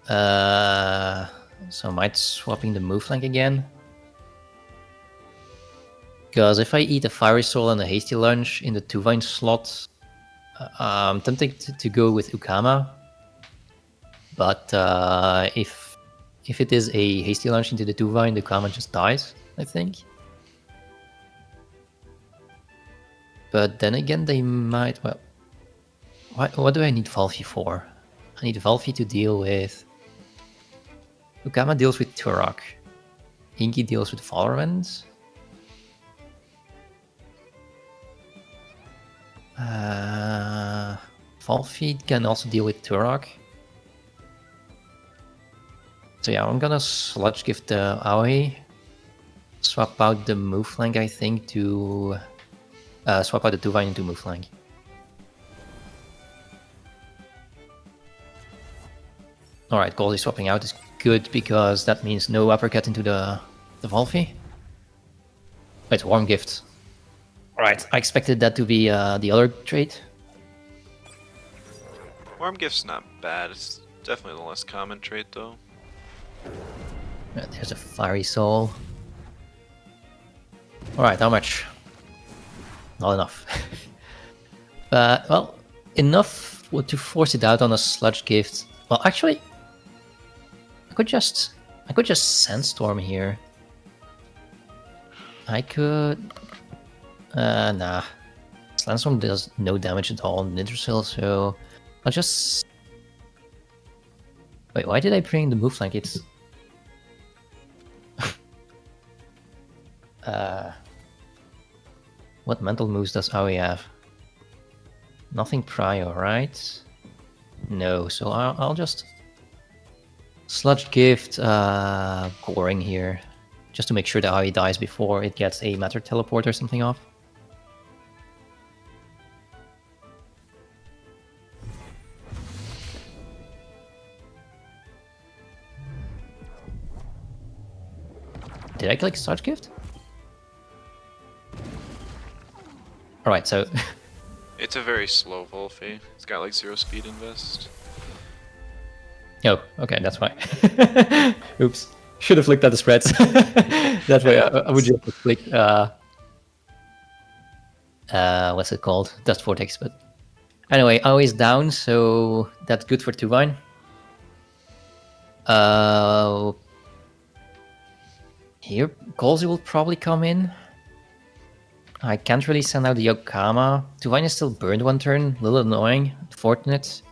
So I might swapping the move flank again. Because if I eat a Fiery Soul and a Hasty Lunge in the 2-Vine slot, I'm tempted to go with Ukama. But if it is a Hasty Lunge into the 2-Vine, the Ukama just dies, I think. But then again, they might... Well, what do I need Valfi for? I need Valfi to deal with... Ukama deals with Turok. Inky deals with Valorant. Valfi can also deal with Turok. So yeah, I'm gonna Sludge Gift the Aoi. Swap out the move flank, I think, to... swap out the 2-Vine into move flank. Alright, Goldy swapping out is good because that means no uppercut into the Valfi. Wait, Warm Gift. Alright, I expected that to be the other trait. Warm Gift's not bad. It's definitely the less common trait, though. There's a Fiery Soul. Alright, how much? Not enough. Well, enough to force it out on a Sludge Gift. Well, actually, I could just Sandstorm here. I could... nah. Sandstorm does no damage at all on Nitrosil, so I'll just... Wait, why did I bring the move flank? It's... What mental moves does Aoi have? Nothing prior, right? No, so I'll just Sludge Gift Goring here, just to make sure that Aoi dies before it gets a Matter Teleport or something off. Did I click Sludge Gift? Alright, so... It's a very slow Volphy. It's got like 0 speed invest. Oh, okay, that's why. Oops. Should have looked at the spreads. That way I would just click... what's it called? Dust Vortex, but... Anyway, Aoi's down, so that's good for 2-Vine. Here, Golzi will probably come in. I can't really send out the Yokama. 2-Vine is still burned one turn, a little annoying, fortunate.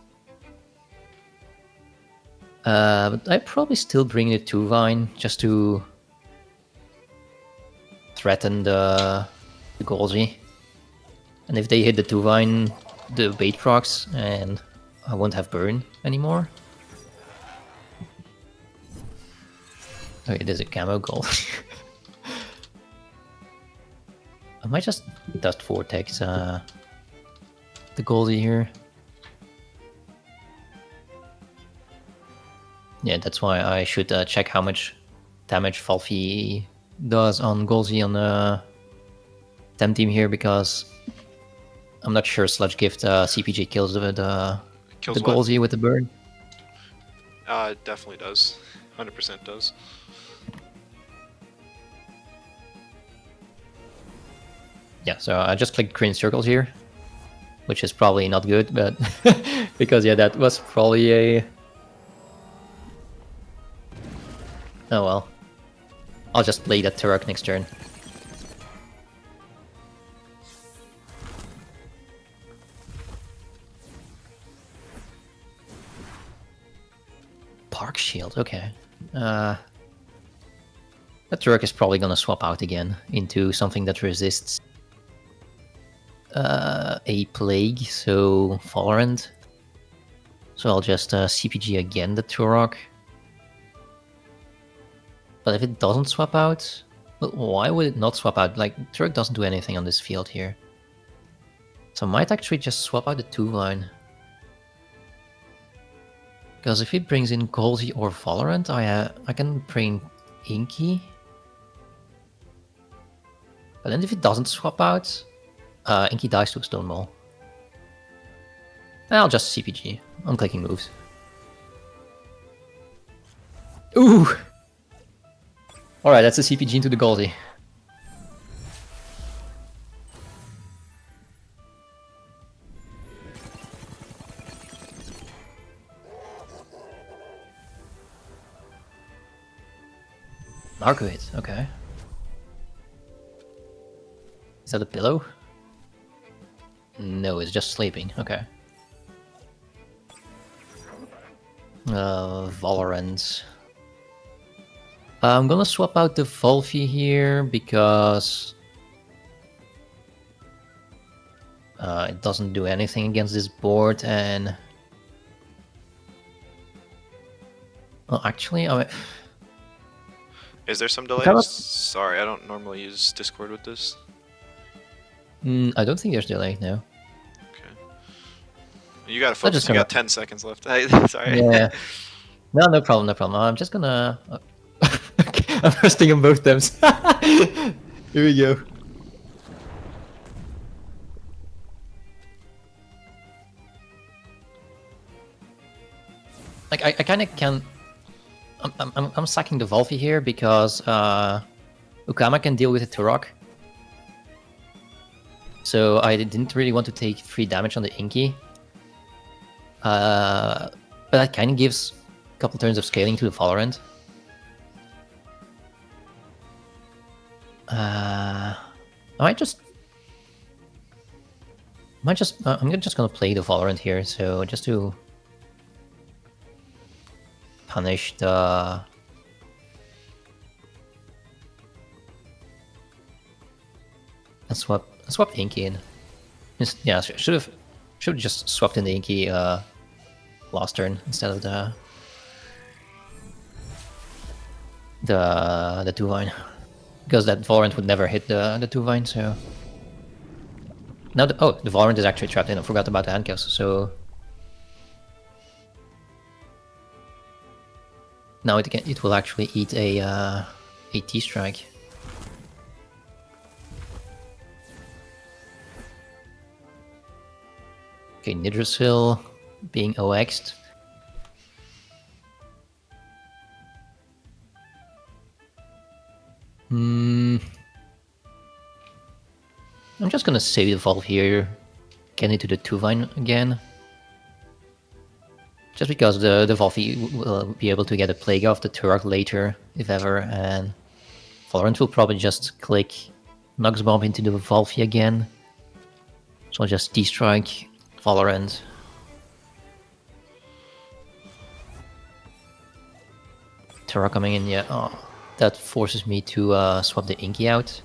But I probably still bring the 2-Vine just to threaten the Golzi. And if they hit the 2-Vine, the bait procs, and I won't have burn anymore. Oh, it is a camo goal. I might just Dust Vortex the Goldi here. Yeah, that's why I should check how much damage Valfi does on Golzi on the Temtem here, because I'm not sure Sludge Gift CPG kills the Golzi with the burn. It definitely does. 100% does. Yeah, so I just clicked green circles here, which is probably not good, but because yeah, that was probably a... Oh well. I'll just play that Turok next turn. Park Shield, okay. That Turok is probably gonna swap out again into something that resists a Plague, so Valorant. So I'll just CPG again the Turok. But if it doesn't swap out, well, why would it not swap out? Like, Turok doesn't do anything on this field here. So I might actually just swap out the 2-Vine. Because if he brings in Golzi or Valorant, I can bring Inky. But then if it doesn't swap out, Inky dies to a Stone Ball. And I'll just CPG. I'm clicking moves. Ooh! Alright, that's a CPG into the Golzi. Narco hit, okay. Is that a pillow? No, it's just sleeping, okay. Valorant. I'm gonna swap out the Volvi here because it doesn't do anything against this board, and well, actually, Is there some delays? Kind of- Sorry, I don't normally use Discord with this. I don't think there's delay. No. Okay. You gotta focus. just You gonna- got 10 seconds left. Sorry. Yeah. No problem. No problem. I'm just gonna. I'm resting on both times. Here we go. Like I kind of can. I'm sacking the Volvi here because Ukama can deal with the Turok. So I didn't really want to take 3 damage on the Inky. But that kind of gives a couple turns of scaling to the Valorant. I might just. I'm just gonna play the Valorant here, so just to punish the. Let's swap Inky in. Yeah, should have just swapped in the Inky last turn instead of the 2-vine, because that Valorant would never hit the 2-vine. So now the Valorant is actually trapped in. I forgot about the handcuffs. So now it will actually eat a T-strike. Okay, Nidrasil being OX'd. I'm just gonna save the Valve here, get into the 2-vine again. Just because the Valve will be able to get a Plague off the Turok later, if ever, and Valorant will probably just click Nux Bomb into the Valve again. So I'll just T-strike Valorant. Turok coming in, yeah. Oh, that forces me to swap the Inky out.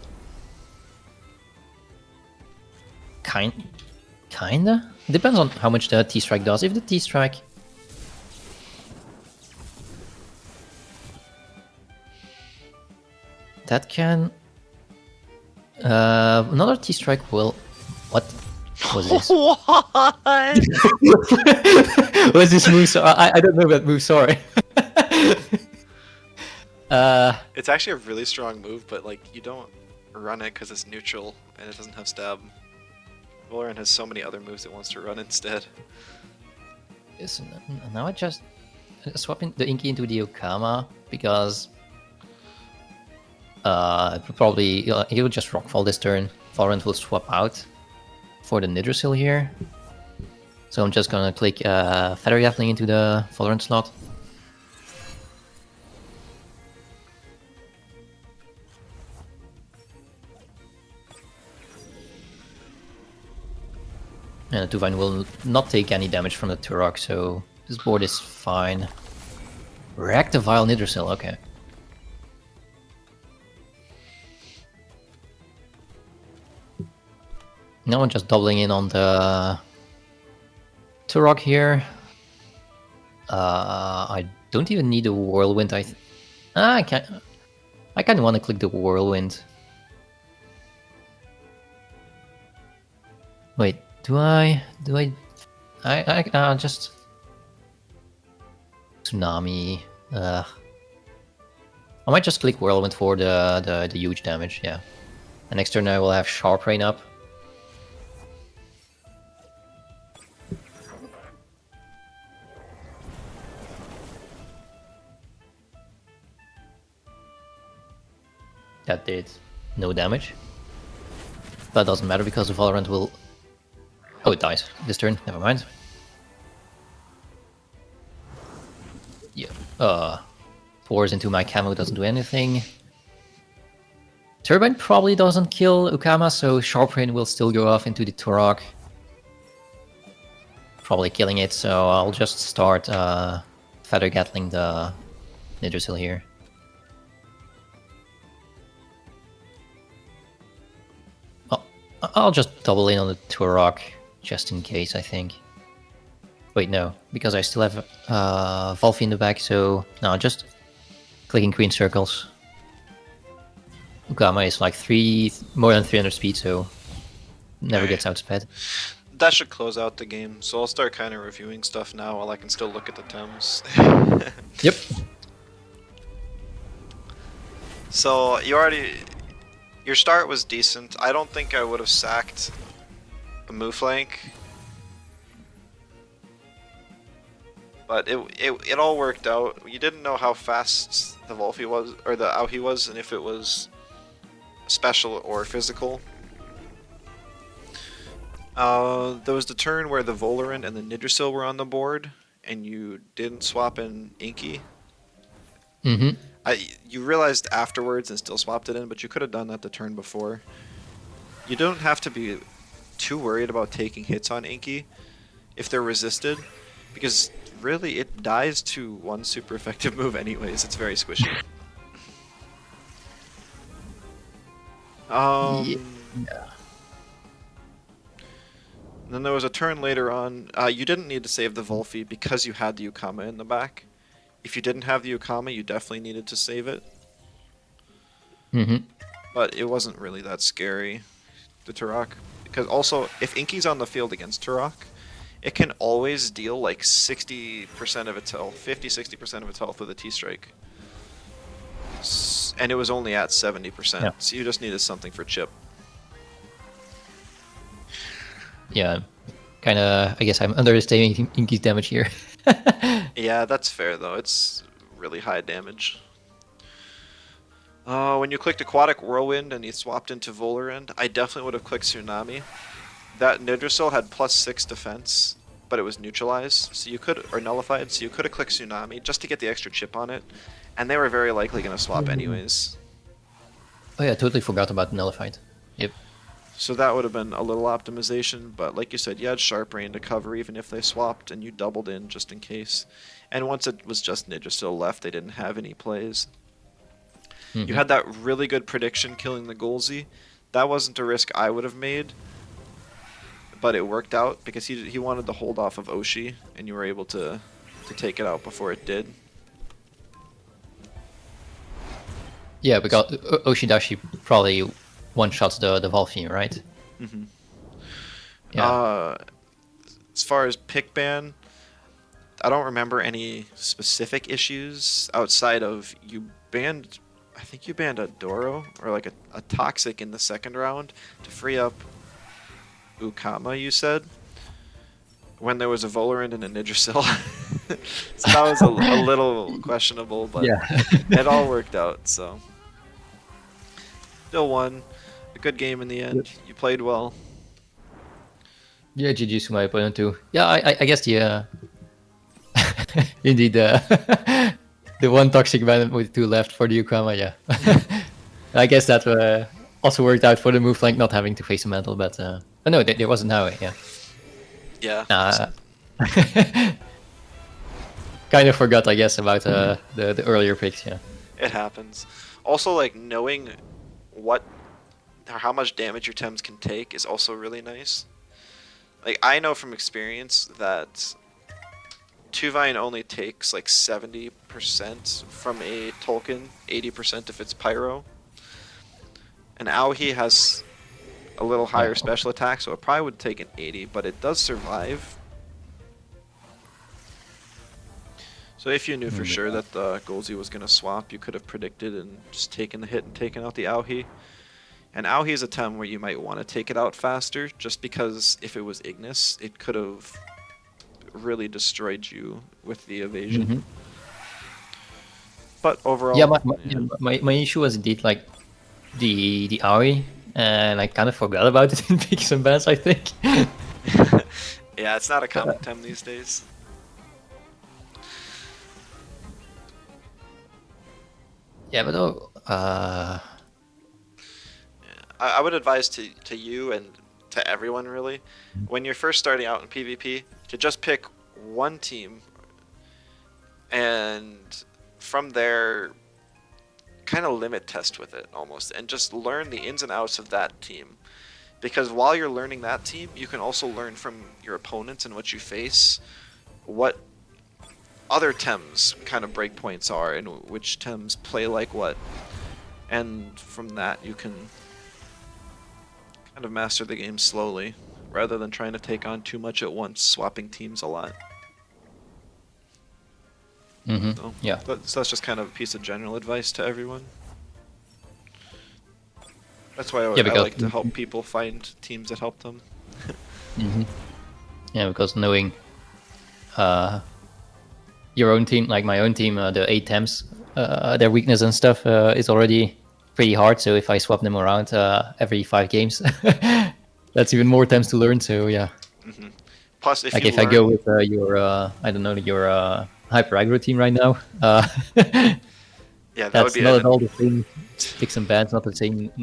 Kinda? Depends on how much the T-strike does. If the T-strike... That can... another T-strike will... What was this? What? What's this move? I don't know that move, sorry. It's actually a really strong move, but like you don't run it because it's neutral and it doesn't have stab. Valorant has so many other moves it wants to run instead. Yes, now I just swapping the Inky into the Okama because probably he will just rockfall this turn. Valorant will swap out for the Nidrasil here. So I'm just gonna click Feather Gatling into the Valorant slot. And the 2-vine will not take any damage from the Turok, so this board is fine. React the Vile Nidrasil, okay. Now I'm just doubling in on the Turok here. I don't even need a Whirlwind. I kind of want to click the Whirlwind. Wait, do I just Tsunami. I might just click Whirlwind for the huge damage. Yeah, and next turn I will have Sharp Rain up. That did no damage. That doesn't matter because the Valorant will... Oh, it dies this turn, never mind. Yeah, pours into my camo, doesn't do anything. Turbine probably doesn't kill Ukama, so Sharp Rain will still go off into the Turok. Probably killing it, so I'll just start Feather Gatling the Nidrasil here. I'll just double in on the Turok, just in case, I think. Wait, no, because I still have Volphy in the back, so no, just clicking Queen Circles. Ukama is like more than 300 speed, so never gets outsped. That should close out the game, so I'll start kind of reviewing stuff now while I can still look at the Tems. Yep. So your start was decent. I don't think I would have sacked a Mouflank, but it all worked out. You didn't know how fast the Volphy was, or the Auhi was, and if it was special or physical. There was the turn where the Volerant and the Nidrasil were on the board, and you didn't swap in Inky. Mm-hmm. You realized afterwards and still swapped it in, but you could have done that the turn before. You don't have to be too worried about taking hits on Inky if they're resisted, because really it dies to one super effective move anyways. It's very squishy. Yeah. Then there was a turn later on. You didn't need to save the Volphy because you had the Ukama in the back. If you didn't have the Ukama, you definitely needed to save it. Mm-hmm. But it wasn't really that scary, the Turok. Because also, if Inky's on the field against Turok, it can always deal like 60% of its health, 50-60% of its health with a T-Strike. And it was only at 70%, Yeah. so you just needed something for chip. Yeah, kind of. I guess I'm underestimating Inky's damage here. Yeah, that's fair though. It's really high damage. When you clicked Aquatic Whirlwind and you swapped into Volerant, I definitely would have clicked Tsunami. That Nidrasil had +6 defense, but it was neutralized, so you could, or nullified, so you could have clicked Tsunami just to get the extra chip on it, and they were very likely going to swap anyways. Oh yeah, I totally forgot about Nullified. Yep. So that would have been a little optimization, but like you said, you had Sharp Rain to cover even if they swapped, and you doubled in just in case. And once it was just Nidrasil left, they didn't have any plays. Mm-hmm. You had that really good prediction killing the Golzi. That wasn't a risk I would have made, but it worked out because he wanted to hold off of Oshi, and you were able to take it out before it did. Yeah, because Oshidashi probably one-shots the Volphy, right? Mm-hmm. Yeah. As far as pick ban, I don't remember any specific issues outside of you banned. I think you banned a Doro or like a Toxic in the second round to free up Ukama, you said, when there was a Volerant and a Nidrasil. So that was a little questionable, but Yeah. it all worked out, so. Still won. A good game in the end. Yep. You played well. Yeah, GG's to my opponent too. Yeah, I guess the indeed the one toxic ban with 2 left for the Ukama, yeah. I guess that also worked out for the move flank not having to face a mantle, but oh no, there wasn't now, yeah. Yeah. Kind of forgot, I guess, about the earlier picks, yeah. It happens. Also, like, knowing how much damage your Tems can take is also really nice. Like, I know from experience that Tuvine only takes like 70% from a Tolkien, 80% if it's Pyro. And Auhi has a little higher special attack, so it probably would take an 80, but it does survive. So if you knew for sure that the Golzi was going to swap, you could have predicted and just taken the hit and taken out the Auhi. And Auhi is a Tem where you might want to take it out faster, just because if it was Ignis, it could have really destroyed you with the evasion. Mm-hmm. But overall, yeah, my issue was indeed like the Aoi, and I kind of forgot about it in picks and bans, I think. Yeah, it's not a common Tem these days. Yeah, but I would advise to you and to everyone really, when you're first starting out in PvP, to just pick one team, and from there, kind of limit test with it almost, and just learn the ins and outs of that team. Because while you're learning that team, you can also learn from your opponents and what you face, what other Tems kind of breakpoints are, and which Tems play like what. And from that, you can kind of master the game slowly, rather than trying to take on too much at once, swapping teams a lot. So, Yeah. so that's just kind of a piece of general advice to everyone. That's why I because like to help people find teams that help them. yeah, because knowing your own team, like my own team, the 8 temps, their weakness and stuff is already pretty hard. So if I swap them around every 5 games, that's even more temps to learn. So yeah. Plus, if Like you if learn, I go with your, I don't know, your hyper aggro team right now, yeah, that would that's be not at all the same picks and bans, not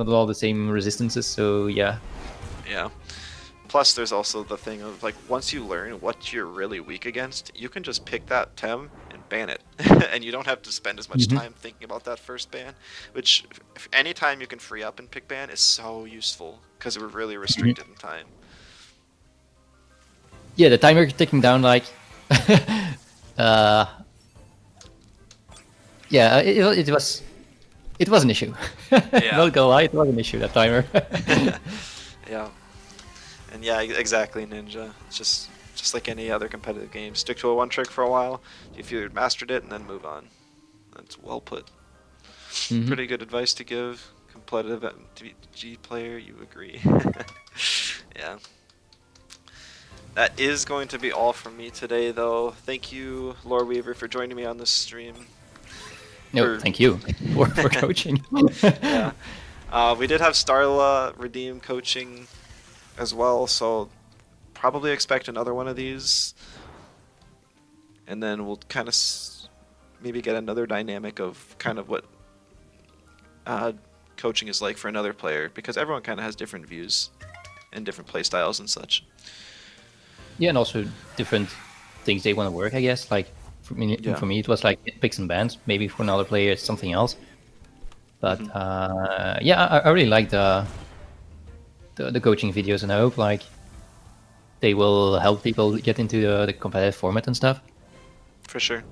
all the same resistances. So yeah. Yeah. Plus, there's also the thing of, like, once you learn what you're really weak against, you can just pick that Tem and ban it. And you don't have to spend as much time thinking about that first ban, which any time you can free up and pick ban is so useful, because we're really restricted in time. Yeah, the timer ticking down, like, yeah, it was an issue. Yeah. Not gonna lie, it was an issue, that timer. Yeah. And yeah, exactly, Ninja. It's just like any other competitive game. Stick to a one trick for a while, if you mastered it, and then move on. That's well put. Pretty good advice to give. Competitive MTG player, you agree. Yeah. That is going to be all from me today, though. Thank you, Loreweaver, for joining me on this stream. No, thank you for coaching. Yeah. We did have Starla redeem coaching as well, so probably expect another one of these. And then we'll kind of maybe get another dynamic of kind of what coaching is like for another player, because everyone kind of has different views and different play styles and such. Yeah, and also different things they want to work, I guess. Like for me, it was like picks and bans. Maybe for another player, it's something else. But yeah, I really like the coaching videos, and I hope like they will help people get into the competitive format and stuff. For sure.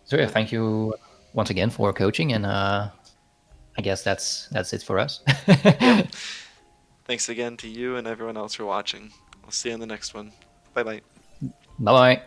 So yeah, thank you once again for coaching, and I guess that's it for us. Yep. Thanks again to you and everyone else for watching. I'll see you in the next one. Bye bye. Bye bye.